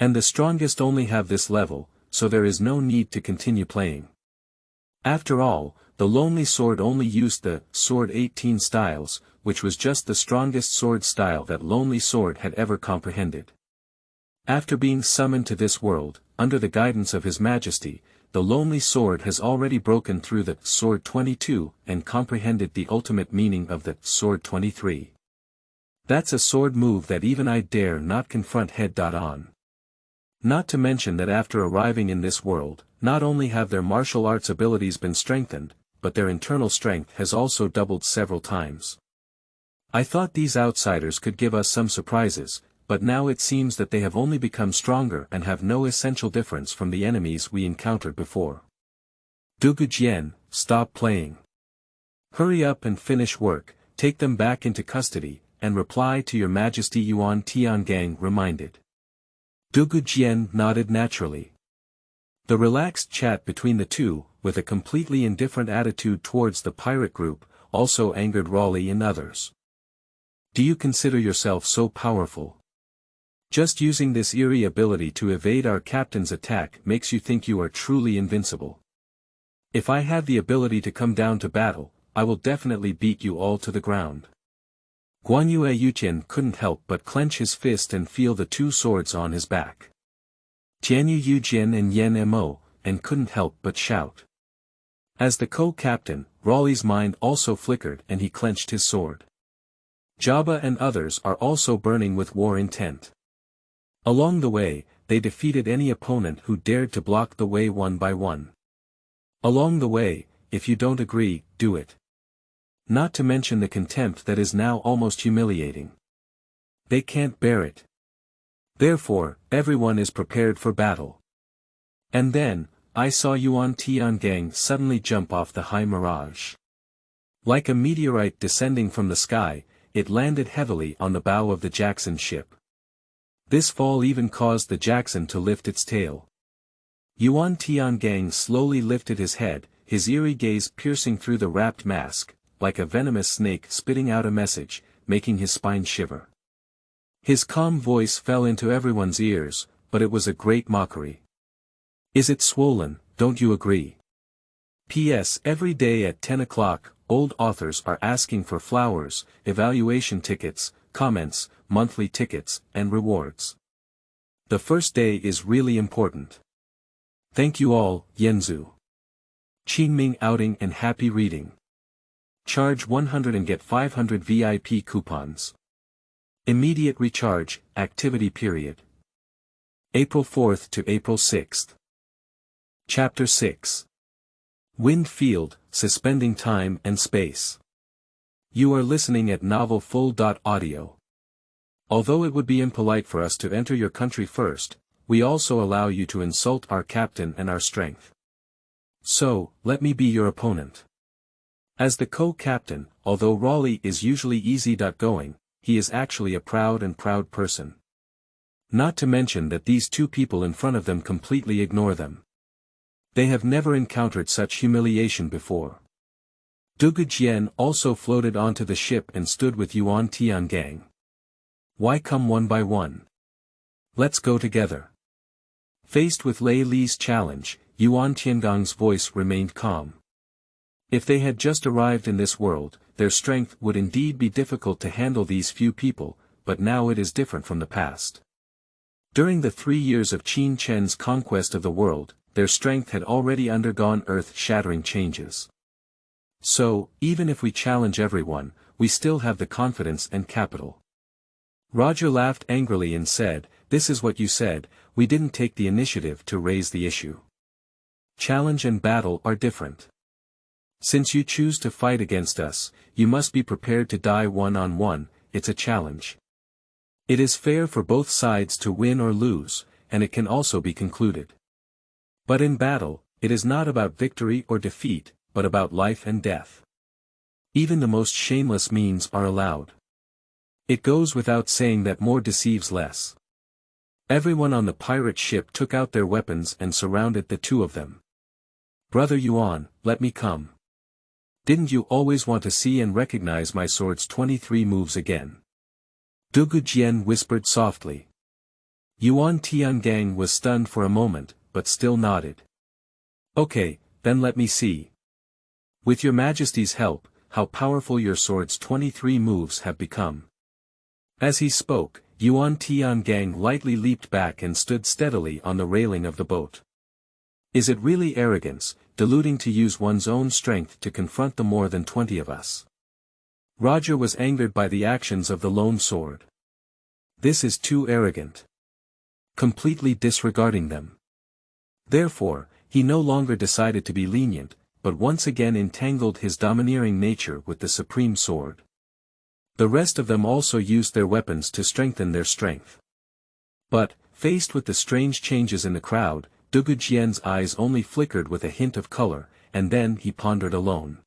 And the strongest only have this level, so there is no need to continue playing. After all, the lonely sword only used the sword 18 styles, which was just the strongest sword style that lonely sword had ever comprehended. After being summoned to this world, under the guidance of His Majesty, the lonely sword has already broken through the sword 22 and comprehended the ultimate meaning of the sword 23. That's a sword move that even I dare not confront head-on. Not to mention that after arriving in this world, not only have their martial arts abilities been strengthened, but their internal strength has also doubled several times. I thought these outsiders could give us some surprises, but now it seems that they have only become stronger and have no essential difference from the enemies we encountered before. Dugu Jian, stop playing. Hurry up and finish work, take them back into custody, and reply to your Majesty, Yuan Tiangang reminded. Dugu Jian nodded naturally. The relaxed chat between the two, with a completely indifferent attitude towards the pirate group, also angered Raleigh and others. Do you consider yourself so powerful? Just using this eerie ability to evade our captain's attack makes you think you are truly invincible. If I had the ability to come down to battle, I will definitely beat you all to the ground. Guan Yue Yuqian couldn't help but clench his fist and feel the two swords on his back. Tianyu Yujian and Yan Mo, and couldn't help but shout. As the co-captain, Raleigh's mind also flickered and he clenched his sword. Jabba and others are also burning with war intent. Along the way, they defeated any opponent who dared to block the way one by one. Along the way, if you don't agree, do it. Not to mention the contempt that is now almost humiliating. They can't bear it. Therefore, everyone is prepared for battle. And then, I saw Yuan Tiangang suddenly jump off the high mirage. Like a meteorite descending from the sky, it landed heavily on the bow of the Jackson ship. This fall even caused the Jackson to lift its tail. Yuan Tiangang slowly lifted his head, his eerie gaze piercing through the wrapped mask, like a venomous snake spitting out a message, making his spine shiver. His calm voice fell into everyone's ears, but it was a great mockery. Is it swollen, don't you agree? P.S. Every day at 10 o'clock, old authors are asking for flowers, evaluation tickets, comments, monthly tickets, and rewards. The first day is really important. Thank you all, Yanzu. Qingming outing and happy reading. Charge 100 and get 500 VIP coupons. Immediate recharge, activity period. April 4th to April 6th. Chapter 6. Wind Field, Suspending Time and Space. You are listening at Novel Full.audio. Although it would be impolite for us to enter your country first, we also allow you to insult our captain and our strength. So, let me be your opponent. As the co-captain, although Raleigh is usually easy-going, he is actually a proud person. Not to mention that these two people in front of them completely ignore them. They have never encountered such humiliation before. Dugu Jian also floated onto the ship and stood with Yuan Tiangang. Why come one by one? Let's go together. Faced with Lei Li's challenge, Yuan Tiangang's voice remained calm. If they had just arrived in this world, their strength would indeed be difficult to handle these few people, but now it is different from the past. During the 3 years of Qin Chen's conquest of the world, their strength had already undergone earth-shattering changes. So, even if we challenge everyone, we still have the confidence and capital. Roger laughed angrily and said, "This is what you said, we didn't take the initiative to raise the issue. Challenge and battle are different. Since you choose to fight against us, you must be prepared to die one-on-one, it's a challenge. It is fair for both sides to win or lose, and it can also be concluded. But in battle, it is not about victory or defeat, but about life and death. Even the most shameless means are allowed. It goes without saying that more deceives less." Everyone on the pirate ship took out their weapons and surrounded the two of them. "Brother Yuan, let me come. Didn't you always want to see and recognize my sword's 23 moves again?" Dugu Jian whispered softly. Yuan Tiangang was stunned for a moment, but still nodded. "Okay, then let me see. With your Majesty's help, how powerful your sword's 23 moves have become." As he spoke, Yuan Tiangang lightly leaped back and stood steadily on the railing of the boat. Is it really arrogance, deluding to use one's own strength to confront the more than 20 of us? Roger was angered by the actions of the lone sword. This is too arrogant. Completely disregarding them. Therefore, he no longer decided to be lenient, but once again entangled his domineering nature with the supreme sword. The rest of them also used their weapons to strengthen their strength. But, faced with the strange changes in the crowd, Dugu Jian's eyes only flickered with a hint of color, and then he pondered alone.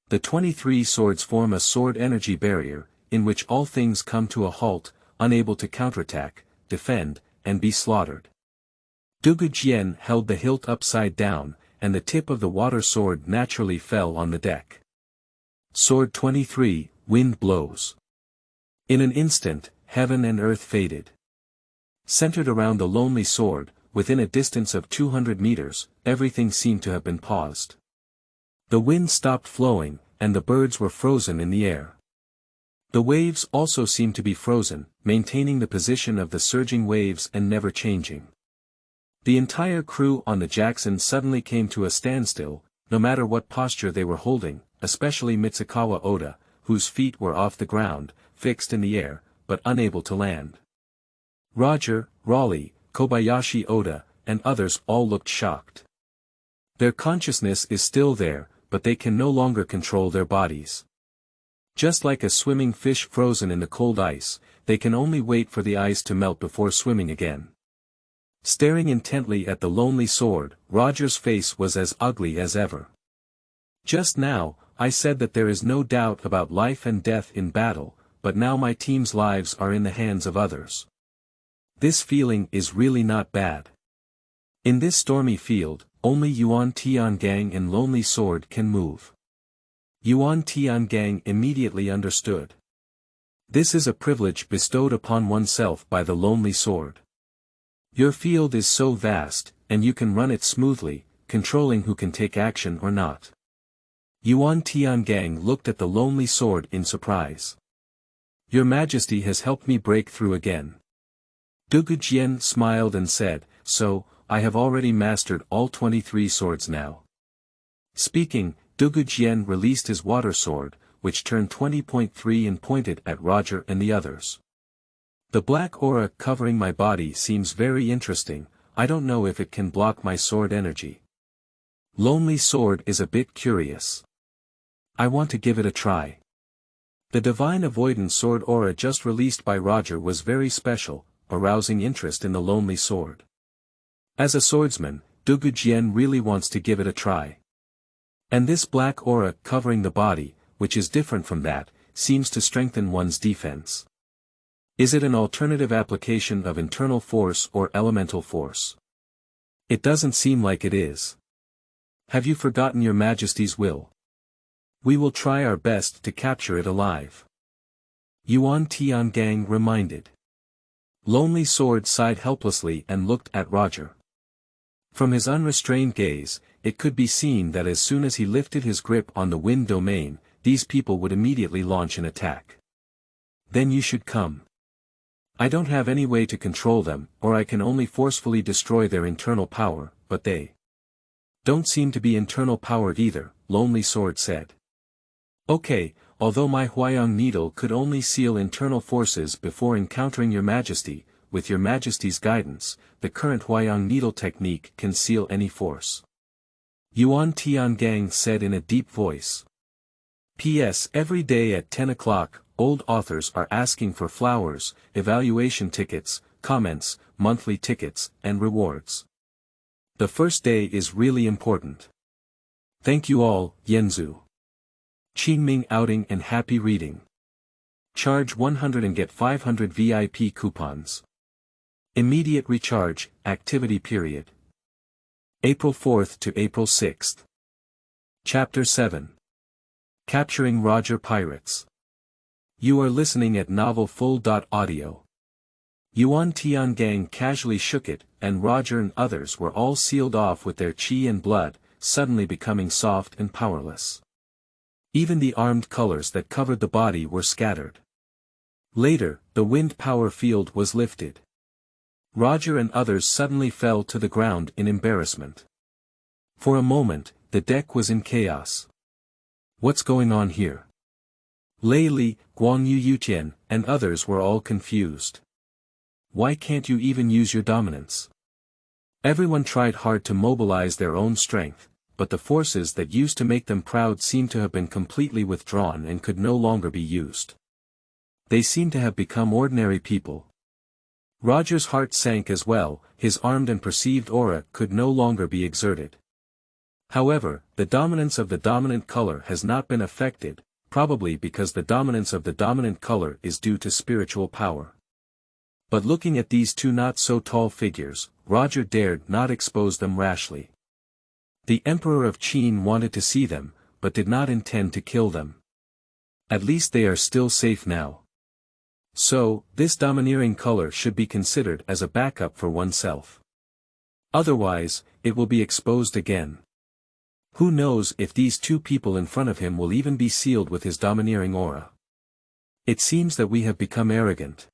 The 23 swords form a sword energy barrier, in which all things come to a halt, unable to counterattack, defend, and be slaughtered. Dugu Jian held the hilt upside down, and the tip of the water sword naturally fell on the deck. Sword 23, Wind blows. In an instant, heaven and earth faded. Centered around the lonely sword, within a distance of 200 meters, everything seemed to have been paused. The wind stopped flowing, and the birds were frozen in the air. The waves also seemed to be frozen, maintaining the position of the surging waves and never changing. The entire crew on the Jackson suddenly came to a standstill, no matter what posture they were holding, especially Mitsukawa Oda, whose feet were off the ground, fixed in the air, but unable to land. Roger, Raleigh, Kobayashi Oda, and others all looked shocked. Their consciousness is still there, but they can no longer control their bodies. Just like a swimming fish frozen in the cold ice, they can only wait for the ice to melt before swimming again. Staring intently at the lonely sword, Roger's face was as ugly as ever. Just now, I said that there is no doubt about life and death in battle, but now my team's lives are in the hands of others. This feeling is really not bad. In this stormy field, only Yuan Tiangang and Lonely Sword can move. Yuan Tiangang immediately understood. This is a privilege bestowed upon oneself by the Lonely Sword. Your field is so vast, and you can run it smoothly, controlling who can take action or not. Yuan Tiangang looked at the Lonely Sword in surprise. Your Majesty has helped me break through again. Dugu Jian smiled and said, so, I have already mastered all 23 swords now. Speaking, Dugu Jian released his water sword, which turned 20.3 and pointed at Roger and the others. The black aura covering my body seems very interesting, I don't know if it can block my sword energy. Lonely Sword is a bit curious. I want to give it a try. The Divine Avoidance sword aura just released by Roger was very special, arousing interest in the Lonely Sword. As a swordsman, Dugu Jian really wants to give it a try. And this black aura covering the body, which is different from that, seems to strengthen one's defense. Is it an alternative application of internal force or elemental force? It doesn't seem like it is. Have you forgotten your Majesty's will? We will try our best to capture it alive. Yuan Tiangang reminded. Lonely Sword sighed helplessly and looked at Roger. From his unrestrained gaze, it could be seen that as soon as he lifted his grip on the wind domain, these people would immediately launch an attack. Then you should come. I don't have any way to control them, or I can only forcefully destroy their internal power, but they don't seem to be internal powered either, Lonely Sword said. Okay, although my Huayang needle could only seal internal forces before encountering your Majesty, with your Majesty's guidance, the current Huayang needle technique can seal any force. Yuan Tiangang said in a deep voice. P.S. Every day at 10 o'clock, old authors are asking for flowers, evaluation tickets, comments, monthly tickets, and rewards. The first day is really important. Thank you all, Yanzu. Qingming outing and happy reading. Charge 100 and get 500 VIP coupons. Immediate recharge, activity period. April 4th to April 6th. Chapter 7. Capturing Roger Pirates. You are listening at novelfull.audio. Yuan Tiangang casually shook it, and Roger and others were all sealed off with their chi and blood, suddenly becoming soft and powerless. Even the armed colors that covered the body were scattered. Later, the wind power field was lifted. Roger and others suddenly fell to the ground in embarrassment. For a moment, the deck was in chaos. What's going on here? Lei Li, Guang Yu Yutian, and others were all confused. Why can't you even use your dominance? Everyone tried hard to mobilize their own strength, but the forces that used to make them proud seemed to have been completely withdrawn and could no longer be used. They seemed to have become ordinary people. Roger's heart sank as well, his armed and perceived aura could no longer be exerted. However, the dominance of the dominant color has not been affected, probably because the dominance of the dominant color is due to spiritual power. But looking at these two not-so-tall figures, Roger dared not expose them rashly. The Emperor of Qin wanted to see them, but did not intend to kill them. At least they are still safe now. So, this domineering color should be considered as a backup for oneself. Otherwise, it will be exposed again. Who knows if these two people in front of him will even be sealed with his domineering aura. It seems that we have become arrogant.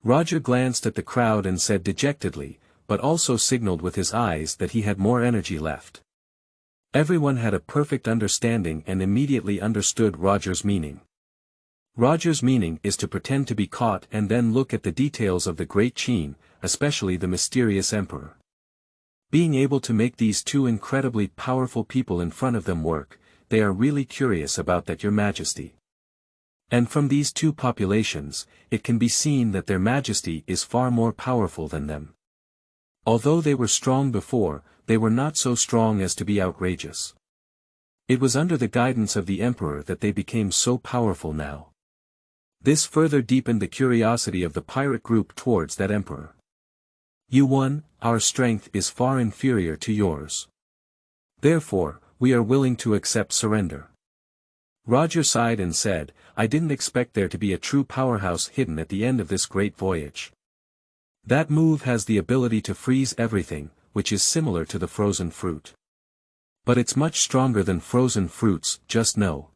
Roger glanced at the crowd and said dejectedly, but also signaled with his eyes that he had more energy left. Everyone had a perfect understanding and immediately understood Roger's meaning. Roger's meaning is to pretend to be caught and then look at the details of the Great Qin, especially the mysterious emperor. Being able to make these two incredibly powerful people in front of them work, they are really curious about that, Your Majesty. And from these two populations, it can be seen that their Majesty is far more powerful than them. Although they were strong before, they were not so strong as to be outrageous. It was under the guidance of the Emperor that they became so powerful now. This further deepened the curiosity of the pirate group towards that Emperor. Yuan, our strength is far inferior to yours. Therefore, we are willing to accept surrender. Roger sighed and said, I didn't expect there to be a true powerhouse hidden at the end of this great voyage. That move has the ability to freeze everything, which is similar to the frozen fruit. But it's much stronger than frozen fruits, just know.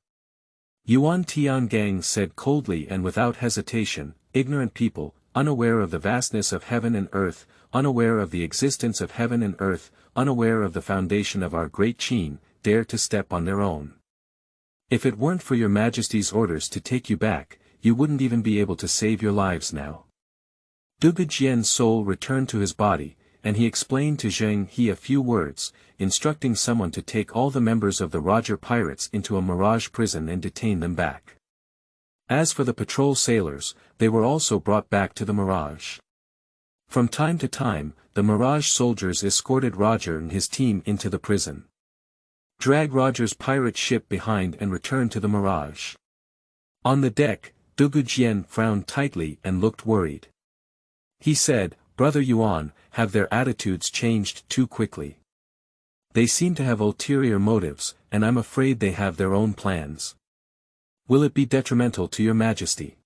Yuan Tiangang said coldly and without hesitation, ignorant people, unaware of the vastness of heaven and earth, unaware of the existence of heaven and earth, unaware of the foundation of our great Qin, dare to step on their own. If it weren't for your Majesty's orders to take you back, you wouldn't even be able to save your lives now. Dugu Jian's soul returned to his body, and he explained to Zheng He a few words, instructing someone to take all the members of the Roger pirates into a mirage prison and detain them back. As for the patrol sailors, they were also brought back to the mirage. From time to time, the mirage soldiers escorted Roger and his team into the prison. Drag Roger's pirate ship behind and return to the mirage. On the deck, Dugu Jian frowned tightly and looked worried. He said, Brother Yuan, have their attitudes changed too quickly? They seem to have ulterior motives, and I'm afraid they have their own plans. Will it be detrimental to your Majesty?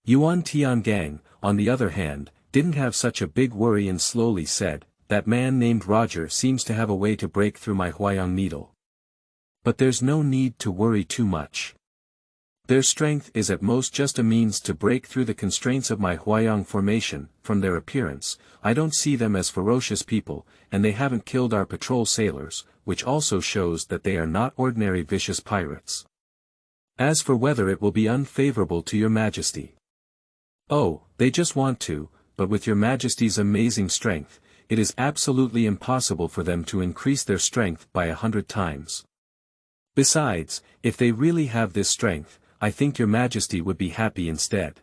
Yuan Tiangang, on the other hand, didn't have such a big worry and slowly said, that man named Roger seems to have a way to break through my Huayang needle. But there's no need to worry too much. Their strength is at most just a means to break through the constraints of my Huayang formation. From their appearance, I don't see them as ferocious people, and they haven't killed our patrol sailors, which also shows that they are not ordinary vicious pirates. As for whether it will be unfavorable to your Majesty. Oh, they just want to, but with your Majesty's amazing strength, it is absolutely impossible for them to increase their strength by 100 times. Besides, if they really have this strength, I think your Majesty would be happy instead.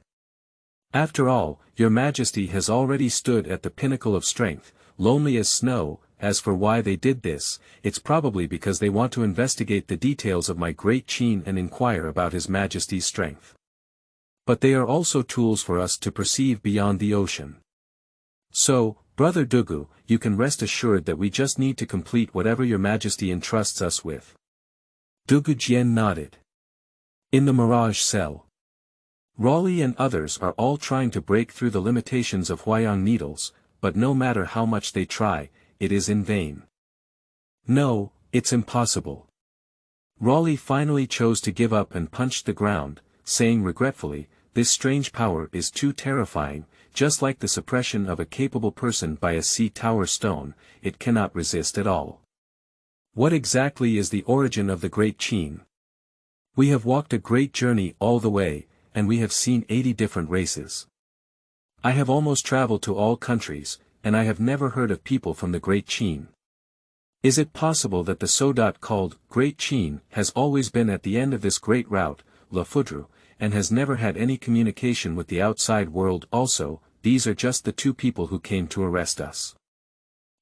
After all, your Majesty has already stood at the pinnacle of strength, lonely as snow. As for why they did this, it's probably because they want to investigate the details of my great Qin and inquire about His Majesty's strength. But they are also tools for us to perceive beyond the ocean. So, Brother Dugu, you can rest assured that we just need to complete whatever your Majesty entrusts us with. Dugu Jian nodded. In the mirage cell, Raleigh and others are all trying to break through the limitations of Huayang needles, but no matter how much they try, it is in vain. No, it's impossible. Raleigh finally chose to give up and punched the ground, saying regretfully, this strange power is too terrifying, just like the suppression of a capable person by a sea tower stone, it cannot resist at all. What exactly is the origin of the Great Qin? We have walked a great journey all the way, and we have seen 80 different races. I have almost traveled to all countries, and I have never heard of people from the Great Qin. Is it possible that the Sodot called Great Qin has always been at the end of this great route, La Foudre, and has never had any communication with the outside world? Also, these are just the two people who came to arrest us.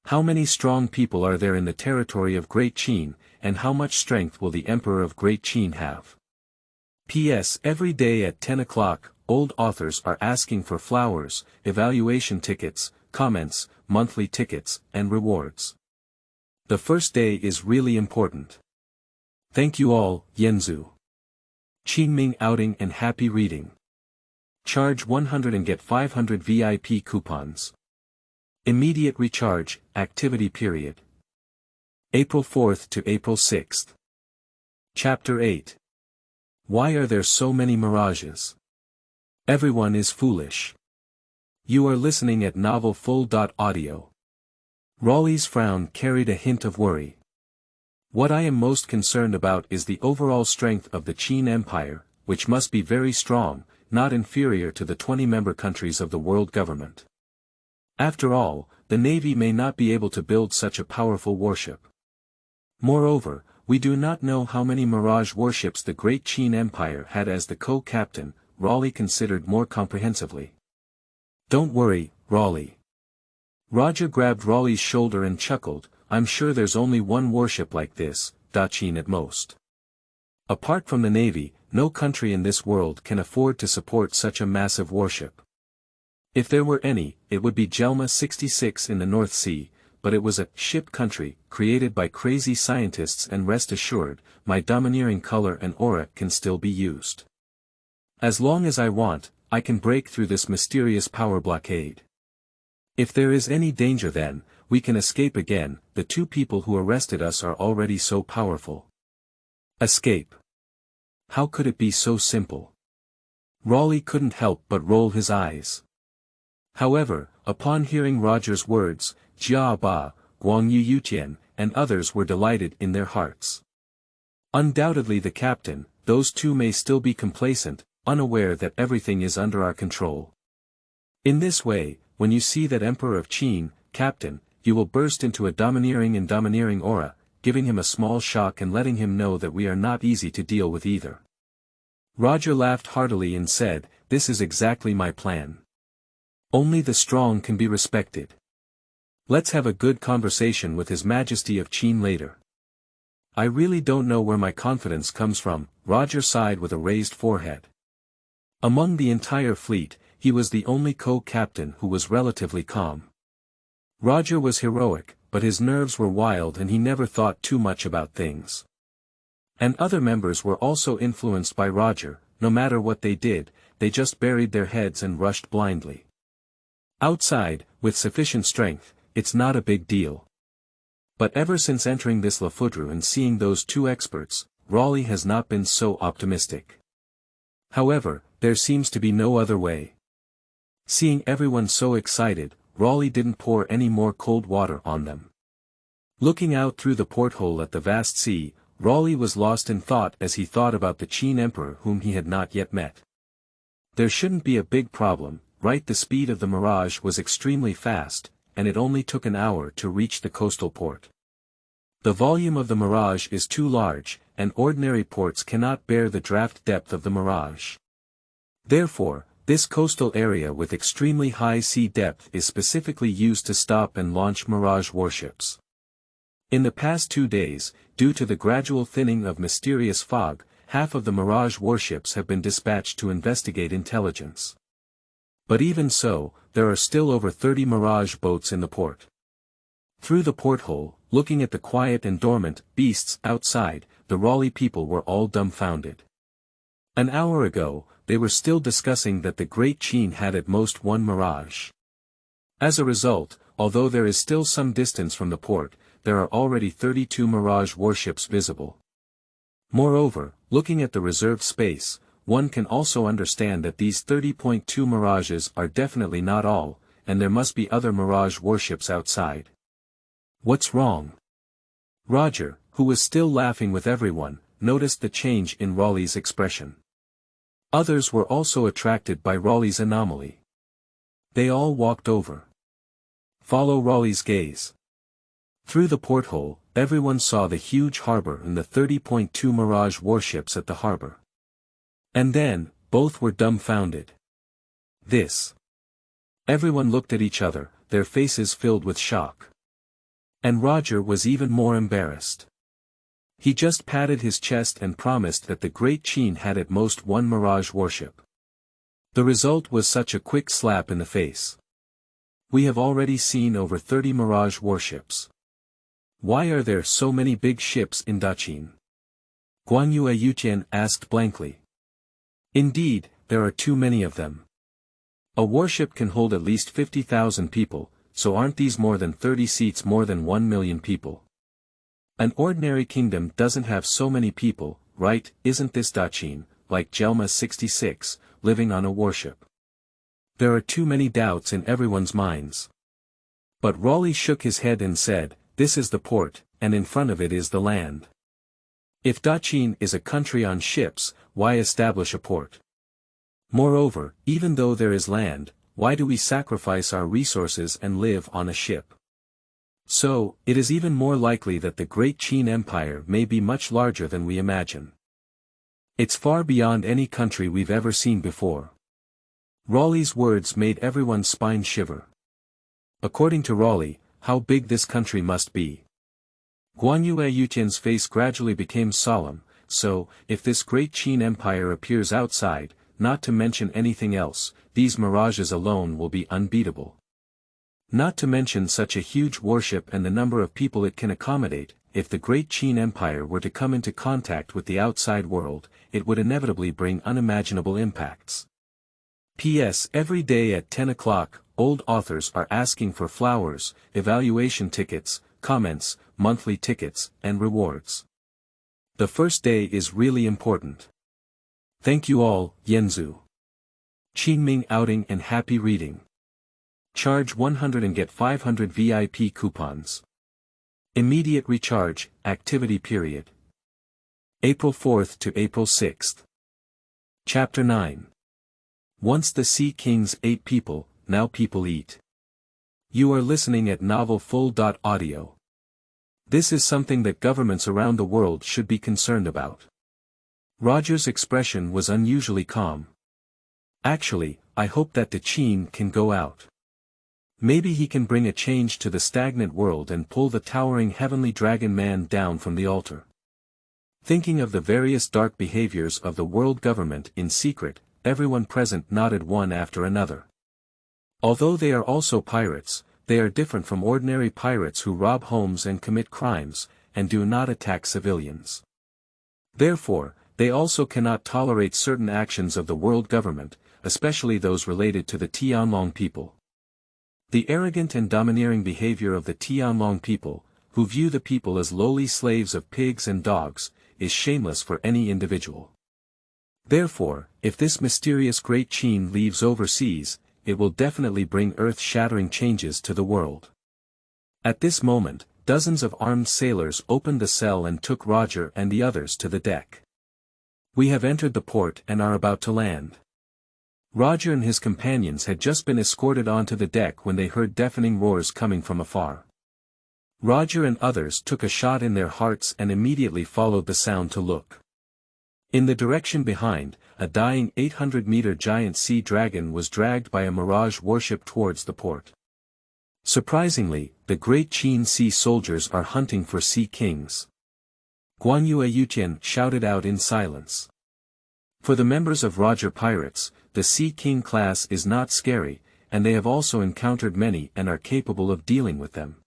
How many strong people are there in the territory of Great Qin, and how much strength will the Emperor of Great Qin have? P.S. Every day at 10 o'clock, old authors are asking for flowers, evaluation tickets, comments, monthly tickets, and rewards. The first day is really important. Thank you all, Yanzu. Qingming outing and happy reading. Charge 100 and get 500 VIP coupons. Immediate recharge, activity period. April 4th to April 6th. Chapter 8. Why are there so many mirages? Everyone is foolish. You are listening at Novel Full.audio. Raleigh's frown carried a hint of worry. What I am most concerned about is the overall strength of the Qin Empire, which must be very strong, not inferior to the 20-member countries of the world government. After all, the navy may not be able to build such a powerful warship. Moreover, we do not know how many mirage warships the Great Qin Empire had. As the co-captain, Raleigh considered more comprehensively. Don't worry, Raleigh. Roger grabbed Raleigh's shoulder and chuckled. I'm sure there's only one warship like this, Daqin at most. Apart from the navy, no country in this world can afford to support such a massive warship. If there were any, it would be Jelma 66 in the North Sea, but it was a ship country, created by crazy scientists, and rest assured, my domineering color and aura can still be used. As long as I want, I can break through this mysterious power blockade. If there is any danger, then we can escape again. The two people who arrested us are already so powerful. Escape. How could it be so simple? Raleigh couldn't help but roll his eyes. However, upon hearing Roger's words, Jia Ba, Guang Yu Yutian, and others were delighted in their hearts. Undoubtedly the captain, those two may still be complacent, unaware that everything is under our control. In this way, when you see that Emperor of Qin, captain, you will burst into a domineering aura, giving him a small shock and letting him know that we are not easy to deal with either. Roger laughed heartily and said, this is exactly my plan. Only the strong can be respected. Let's have a good conversation with His Majesty of Qin later. I really don't know where my confidence comes from. Roger sighed with a raised forehead. Among the entire fleet, he was the only co-captain who was relatively calm. Roger was heroic, but his nerves were wild and he never thought too much about things. And other members were also influenced by Roger. No matter what they did, they just buried their heads and rushed blindly. Outside, with sufficient strength, it's not a big deal. But ever since entering this La Foudre and seeing those two experts, Raleigh has not been so optimistic. However, there seems to be no other way. Seeing everyone so excited, Raleigh didn't pour any more cold water on them. Looking out through the porthole at the vast sea, Raleigh was lost in thought as he thought about the Qin Emperor whom he had not yet met. There shouldn't be a big problem, right? The speed of the Mirage was extremely fast, and it only took an hour to reach the coastal port. The volume of the Mirage is too large, and ordinary ports cannot bear the draft depth of the Mirage. Therefore, this coastal area with extremely high sea depth is specifically used to stop and launch Mirage warships. In the past 2 days, due to the gradual thinning of mysterious fog, half of the Mirage warships have been dispatched to investigate intelligence. But even so, there are still over 30 Mirage boats in the port. Through the porthole, looking at the quiet and dormant beasts outside, the Raleigh people were all dumbfounded. An hour ago, they were still discussing that the Great Qin had at most one Mirage. As a result, although there is still some distance from the port, there are already 32 Mirage warships visible. Moreover, looking at the reserved space, one can also understand that these 30.2 Mirages are definitely not all, and there must be other Mirage warships outside. What's wrong? Roger, who was still laughing with everyone, noticed the change in Raleigh's expression. Others were also attracted by Raleigh's anomaly. They all walked over. Follow Raleigh's gaze. Through the porthole, everyone saw the huge harbor and the 30.2 Mirage warships at the harbor. And then, both were dumbfounded. This. Everyone looked at each other, their faces filled with shock. And Roger was even more embarrassed. He just patted his chest and promised that the Great Qin had at most one Mirage warship. The result was such a quick slap in the face. We have already seen over 30 Mirage warships. Why are there so many big ships in Daqin? Guan Yuetian asked blankly. Indeed, there are too many of them. A warship can hold at least 50,000 people, so aren't these more than 30 seats more than 1 million people? An ordinary kingdom doesn't have so many people, right? Isn't this Daqin, like Jelma 66, living on a warship? There are too many doubts in everyone's minds. But Raleigh shook his head and said, this is the port, and in front of it is the land. If Daqin is a country on ships, why establish a port? Moreover, even though there is land, why do we sacrifice our resources and live on a ship? So, it is even more likely that the Great Qin Empire may be much larger than we imagine. It's far beyond any country we've ever seen before. Raleigh's words made everyone's spine shiver. According to Raleigh, how big this country must be. Guan Yuetian's face gradually became solemn, so, if this Great Qin Empire appears outside, not to mention anything else, these mirages alone will be unbeatable. Not to mention such a huge warship and the number of people it can accommodate, if the Great Qin Empire were to come into contact with the outside world, it would inevitably bring unimaginable impacts. P.S. Every day at 10 o'clock, old authors are asking for flowers, evaluation tickets, comments, monthly tickets, and rewards. The first day is really important. Thank you all, Yanzu. Qingming outing and happy reading. Charge 100 and get 500 VIP coupons. Immediate recharge, activity period. April 4th to April 6th. Chapter 9. Once the Sea Kings ate people, now people eat. You are listening at novelfull.audio. This is something that governments around the world should be concerned about. Roger's expression was unusually calm. Actually, I hope that the Qin can go out. Maybe he can bring a change to the stagnant world and pull the towering heavenly dragon man down from the altar. Thinking of the various dark behaviors of the world government in secret, everyone present nodded one after another. Although they are also pirates, they are different from ordinary pirates who rob homes and commit crimes, and do not attack civilians. Therefore, they also cannot tolerate certain actions of the world government, especially those related to the Tianlong people. The arrogant and domineering behavior of the Tianlong people, who view the people as lowly slaves of pigs and dogs, is shameless for any individual. Therefore, if this mysterious Great Qin leaves overseas, it will definitely bring earth-shattering changes to the world. At this moment, dozens of armed sailors opened the cell and took Roger and the others to the deck. We have entered the port and are about to land. Roger and his companions had just been escorted onto the deck when they heard deafening roars coming from afar. Roger and others took a shot in their hearts and immediately followed the sound to look. In the direction behind, a dying 800-meter giant sea dragon was dragged by a mirage warship towards the port. Surprisingly, the Great Qin sea soldiers are hunting for sea kings. Guan Yuetian shouted out in silence. For the members of Roger Pirates, the Sea King class is not scary, and they have also encountered many and are capable of dealing with them.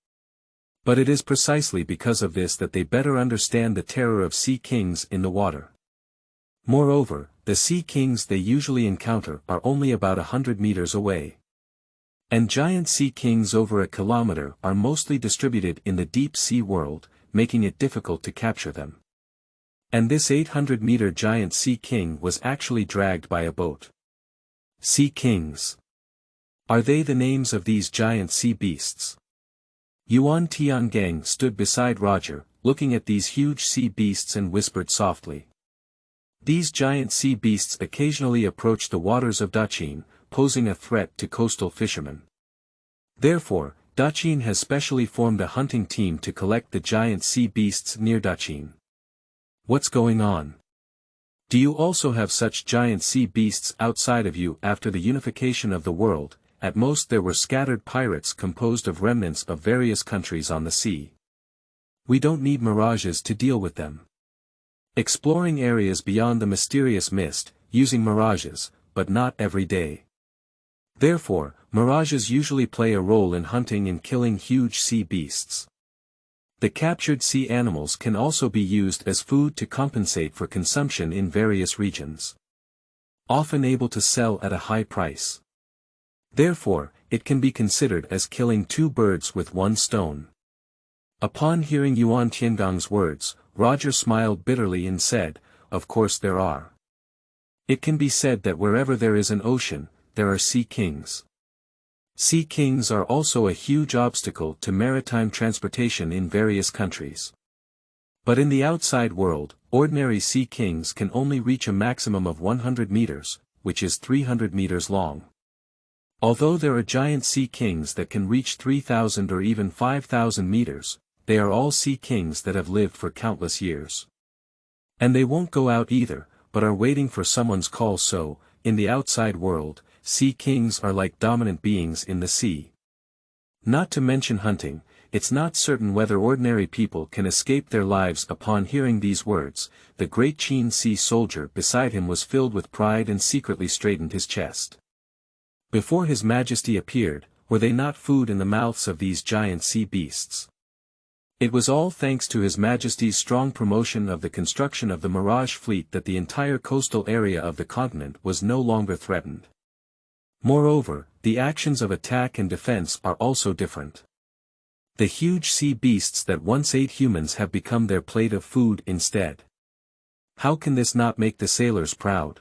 But it is precisely because of this that they better understand the terror of sea kings in the water. Moreover, the sea kings they usually encounter are only about 100 meters away. And giant sea kings over a kilometer are mostly distributed in the deep sea world, making it difficult to capture them. And this 800-meter giant sea king was actually dragged by a boat. Sea kings. Are they the names of these giant sea beasts? Yuan Tiangang stood beside Roger, looking at these huge sea beasts and whispered softly. These giant sea beasts occasionally approach the waters of Daqin, posing a threat to coastal fishermen. Therefore, Daqin has specially formed a hunting team to collect the giant sea beasts near Daqin. What's going on? Do you also have such giant sea beasts outside of you? After the unification of the world, at most there were scattered pirates composed of remnants of various countries on the sea. We don't need mirages to deal with them. Exploring areas beyond the mysterious mist, using mirages, but not every day. Therefore, mirages usually play a role in hunting and killing huge sea beasts. The captured sea animals can also be used as food to compensate for consumption in various regions. Often able to sell at a high price. Therefore, it can be considered as killing two birds with one stone. Upon hearing Yuan Tiangang's words, Roger smiled bitterly and said, "Of course there are. It can be said that wherever there is an ocean, there are sea kings. Sea kings are also a huge obstacle to maritime transportation in various countries. But in the outside world, ordinary sea kings can only reach a maximum of 100 meters, which is 300 meters long. Although there are giant sea kings that can reach 3,000 or even 5,000 meters, they are all sea kings that have lived for countless years. And they won't go out either, but are waiting for someone's call. So, in the outside world, sea kings are like dominant beings in the sea. Not to mention hunting, it's not certain whether ordinary people can escape their lives." Upon hearing these words, the great Qin sea soldier beside him was filled with pride and secretly straightened his chest. Before His Majesty appeared, were they not food in the mouths of these giant sea beasts? It was all thanks to His Majesty's strong promotion of the construction of the Mirage fleet that the entire coastal area of the continent was no longer threatened. Moreover, the actions of attack and defense are also different. The huge sea beasts that once ate humans have become their plate of food instead. How can this not make the sailors proud?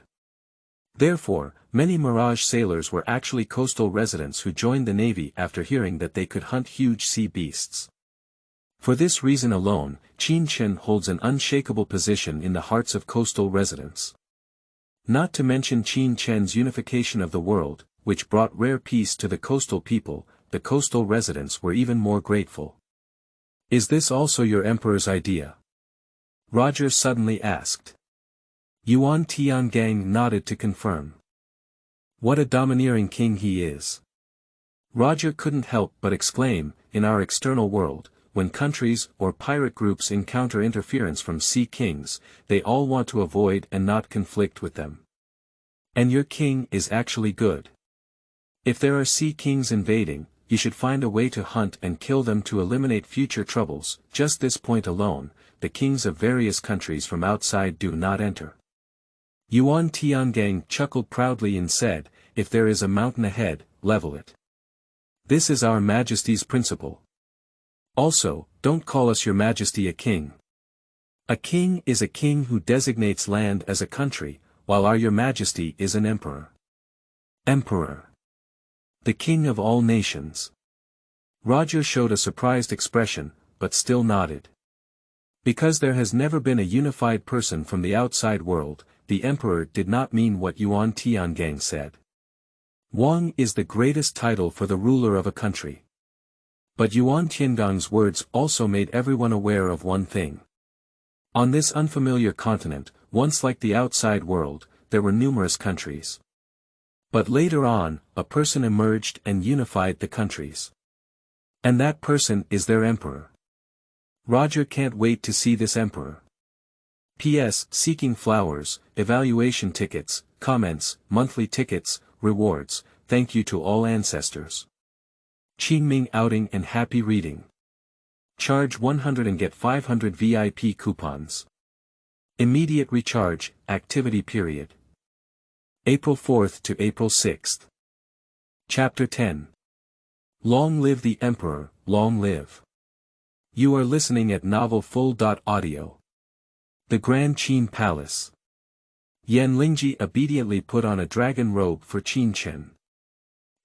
Therefore, many Mirage sailors were actually coastal residents who joined the navy after hearing that they could hunt huge sea beasts. For this reason alone, Chen holds an unshakable position in the hearts of coastal residents. Not to mention Chen's unification of the world, which brought rare peace to the coastal people, the coastal residents were even more grateful. "Is this also your emperor's idea?" Roger suddenly asked. Yuan Tiangang nodded to confirm. "What a domineering king he is!" Roger couldn't help but exclaim, "In our external world, when countries or pirate groups encounter interference from sea kings, they all want to avoid and not conflict with them. And your king is actually good. If there are sea kings invading, you should find a way to hunt and kill them to eliminate future troubles." Just this point alone, the kings of various countries from outside do not enter. Yuan Tiangang chuckled proudly and said, "If there is a mountain ahead, level it. This is our Majesty's principle. Also, don't call us your Majesty a king. A king is a king who designates land as a country, while our Your Majesty is an emperor. Emperor. The king of all nations." Roger showed a surprised expression, but still nodded. Because there has never been a unified person from the outside world, the emperor did not mean what Yuan Tiangang said. Wang is the greatest title for the ruler of a country. But Yuan Tiangang's words also made everyone aware of one thing. On this unfamiliar continent, once like the outside world, there were numerous countries. But later on, a person emerged and unified the countries. And that person is their emperor. Roger can't wait to see this emperor. P.S. Seeking flowers, evaluation tickets, comments, monthly tickets, rewards, thank you to all ancestors. Qingming outing and happy reading. Charge 100 and get 500 VIP coupons. Immediate recharge, activity period. April 4th to April 6th. Chapter 10. Long live the Emperor, long live. You are listening at novelfull.audio. The Grand Qin Palace. Lingji obediently put on a dragon robe for Chen.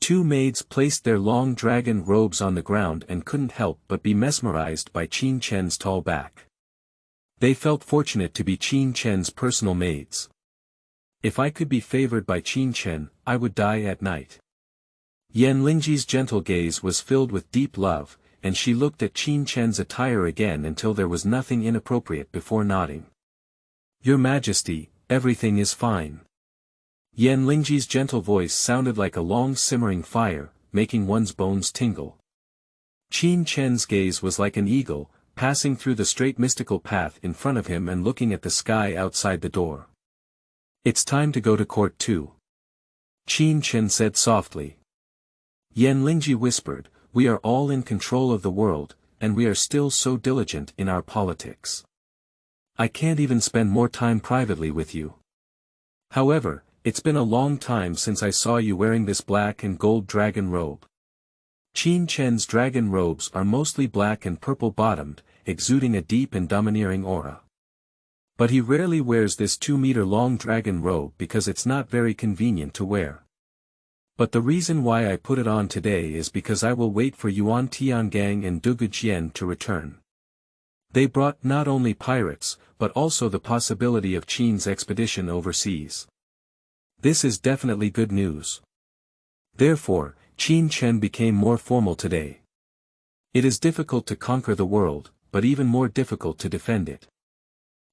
Two maids placed their long dragon robes on the ground and couldn't help but be mesmerized by Qin Chen's tall back. They felt fortunate to be Qin Chen's personal maids. If I could be favored by Qin Chen, I would die at night. Lingji's gentle gaze was filled with deep love, and she looked at Qin Chen's attire again until there was nothing inappropriate before nodding. Your Majesty, everything is fine. Lingji's gentle voice sounded like a long simmering fire, making one's bones tingle. Qin Chen's gaze was like an eagle, passing through the straight mystical path in front of him and looking at the sky outside the door. It's time to go to court too. Qin Chen said softly. Lingji whispered, we are all in control of the world, and we are still so diligent in our politics. I can't even spend more time privately with you. However, it's been a long time since I saw you wearing this black and gold dragon robe. Qin Chen's dragon robes are mostly black and purple-bottomed, exuding a deep and domineering aura. But he rarely wears this 2-meter-long dragon robe because it's not very convenient to wear. But the reason why I put it on today is because I will wait for Yuan Tiangang and Dugu Jian to return. They brought not only pirates, but also the possibility of Qin's expedition overseas. This is definitely good news. Therefore, Qin Chen became more formal today. It is difficult to conquer the world, but even more difficult to defend it.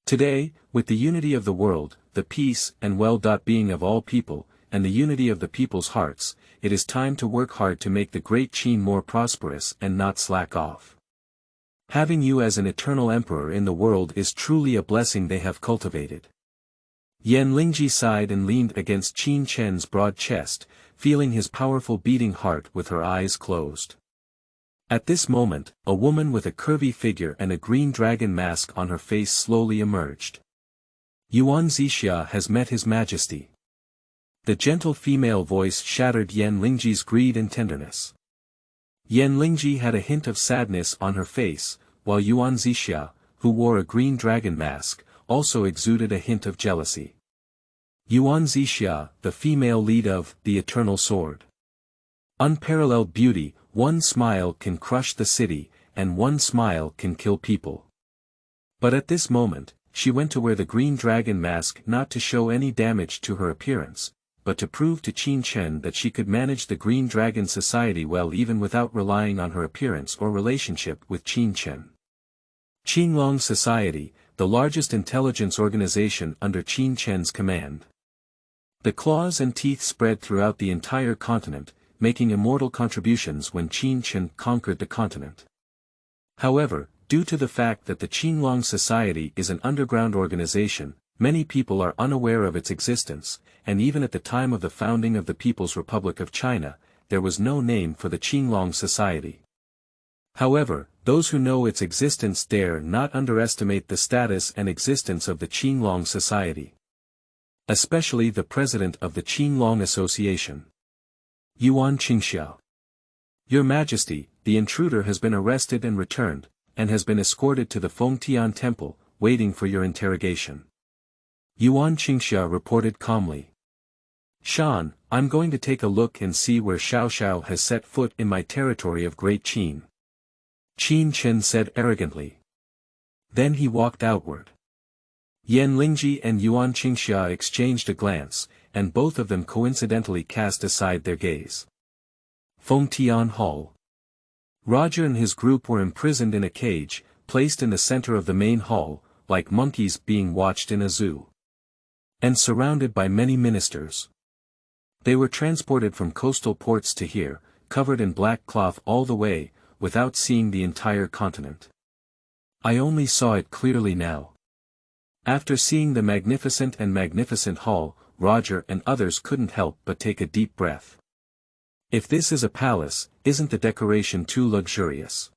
Today, with the unity of the world, the peace and well-being of all people, and the unity of the people's hearts, it is time to work hard to make the great Qin more prosperous and not slack off. Having you as an eternal emperor in the world is truly a blessing they have cultivated. Lingji sighed and leaned against Qin Chen's broad chest, feeling his powerful beating heart with her eyes closed. At this moment, a woman with a curvy figure and a green dragon mask on her face slowly emerged. Yuan Zixia has met His Majesty. The gentle female voice shattered Lingji's greed and tenderness. Lingji had a hint of sadness on her face, while Yuan Zixia, who wore a green dragon mask, also exuded a hint of jealousy. Yuan Zixia, the female lead of the Eternal Sword. Unparalleled beauty, one smile can crush the city, and one smile can kill people. But at this moment, she went to wear the green dragon mask not to show any damage to her appearance, but to prove to Qin Chen that she could manage the Green Dragon Society well even without relying on her appearance or relationship with Qin Chen. Qinglong Society, the largest intelligence organization under Qin Chen's command. The claws and teeth spread throughout the entire continent, making immortal contributions when Qin Chen conquered the continent. However, due to the fact that the Qinglong Society is an underground organization, many people are unaware of its existence, and even at the time of the founding of the People's Republic of China, there was no name for the Qinglong Society. However, those who know its existence dare not underestimate the status and existence of the Qinglong Society. Especially the president of the Qinglong Association. Yuan Qingxiao. Your Majesty, the intruder has been arrested and returned, and has been escorted to the Fengtian Temple, waiting for your interrogation. Yuan Qingxiao reported calmly. Shan, I'm going to take a look and see where Xiao Xiao has set foot in my territory of Great Qin. Qin Chen said arrogantly. Then he walked outward. Lingji and Yuan Qingxia exchanged a glance, and both of them coincidentally cast aside their gaze. Fengtian Hall. Roger and his group were imprisoned in a cage, placed in the center of the main hall, like monkeys being watched in a zoo. And surrounded by many ministers. They were transported from coastal ports to here, covered in black cloth all the way, without seeing the entire continent. I only saw it clearly now. After seeing the magnificent hall, Roger and others couldn't help but take a deep breath. If this is a palace, isn't the decoration too luxurious?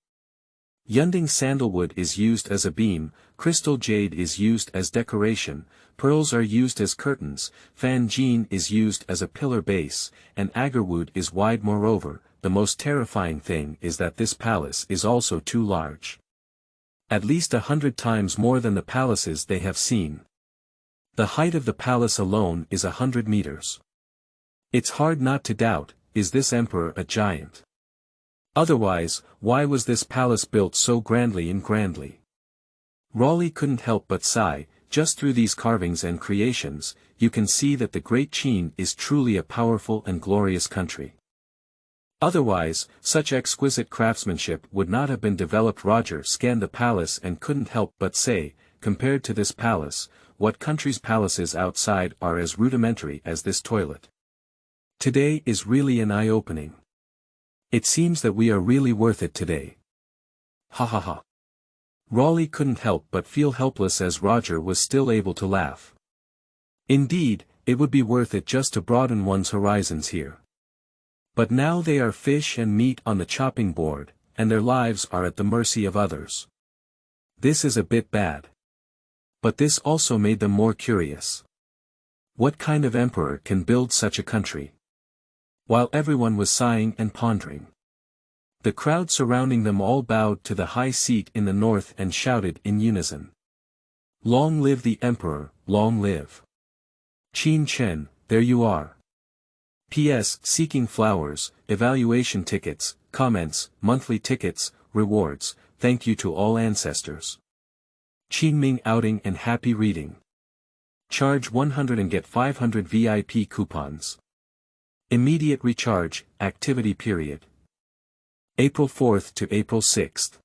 Yunding sandalwood is used as a beam, crystal jade is used as decoration, pearls are used as curtains, fan jean is used as a pillar base, and agarwood is wide. Moreover, the most terrifying thing is that this palace is also too large. At least 100 times more than the palaces they have seen. The height of the palace alone is 100 meters. It's hard not to doubt, is this emperor a giant? Otherwise, why was this palace built so grandly and grandly? Raleigh couldn't help but sigh. Just through these carvings and creations, you can see that the great Qin is truly a powerful and glorious country. Otherwise, such exquisite craftsmanship would not have been developed. Roger scanned the palace and couldn't help but say, compared to this palace, what country's palaces outside are as rudimentary as this toilet? Today is really an eye-opening. It seems that we are really worth it today. Ha ha ha. Raleigh couldn't help but feel helpless as Roger was still able to laugh. Indeed, it would be worth it just to broaden one's horizons here. But now they are fish and meat on the chopping board, and their lives are at the mercy of others. This is a bit bad. But this also made them more curious. What kind of emperor can build such a country? While everyone was sighing and pondering, the crowd surrounding them all bowed to the high seat in the north and shouted in unison. Long live the emperor, long live. Qin Chen, there you are. P.S. Seeking flowers, evaluation tickets, comments, monthly tickets, rewards, thank you to all ancestors. Qingming outing and happy reading. Charge 100 and get 500 VIP coupons. Immediate recharge, activity period. April 4th to April 6th.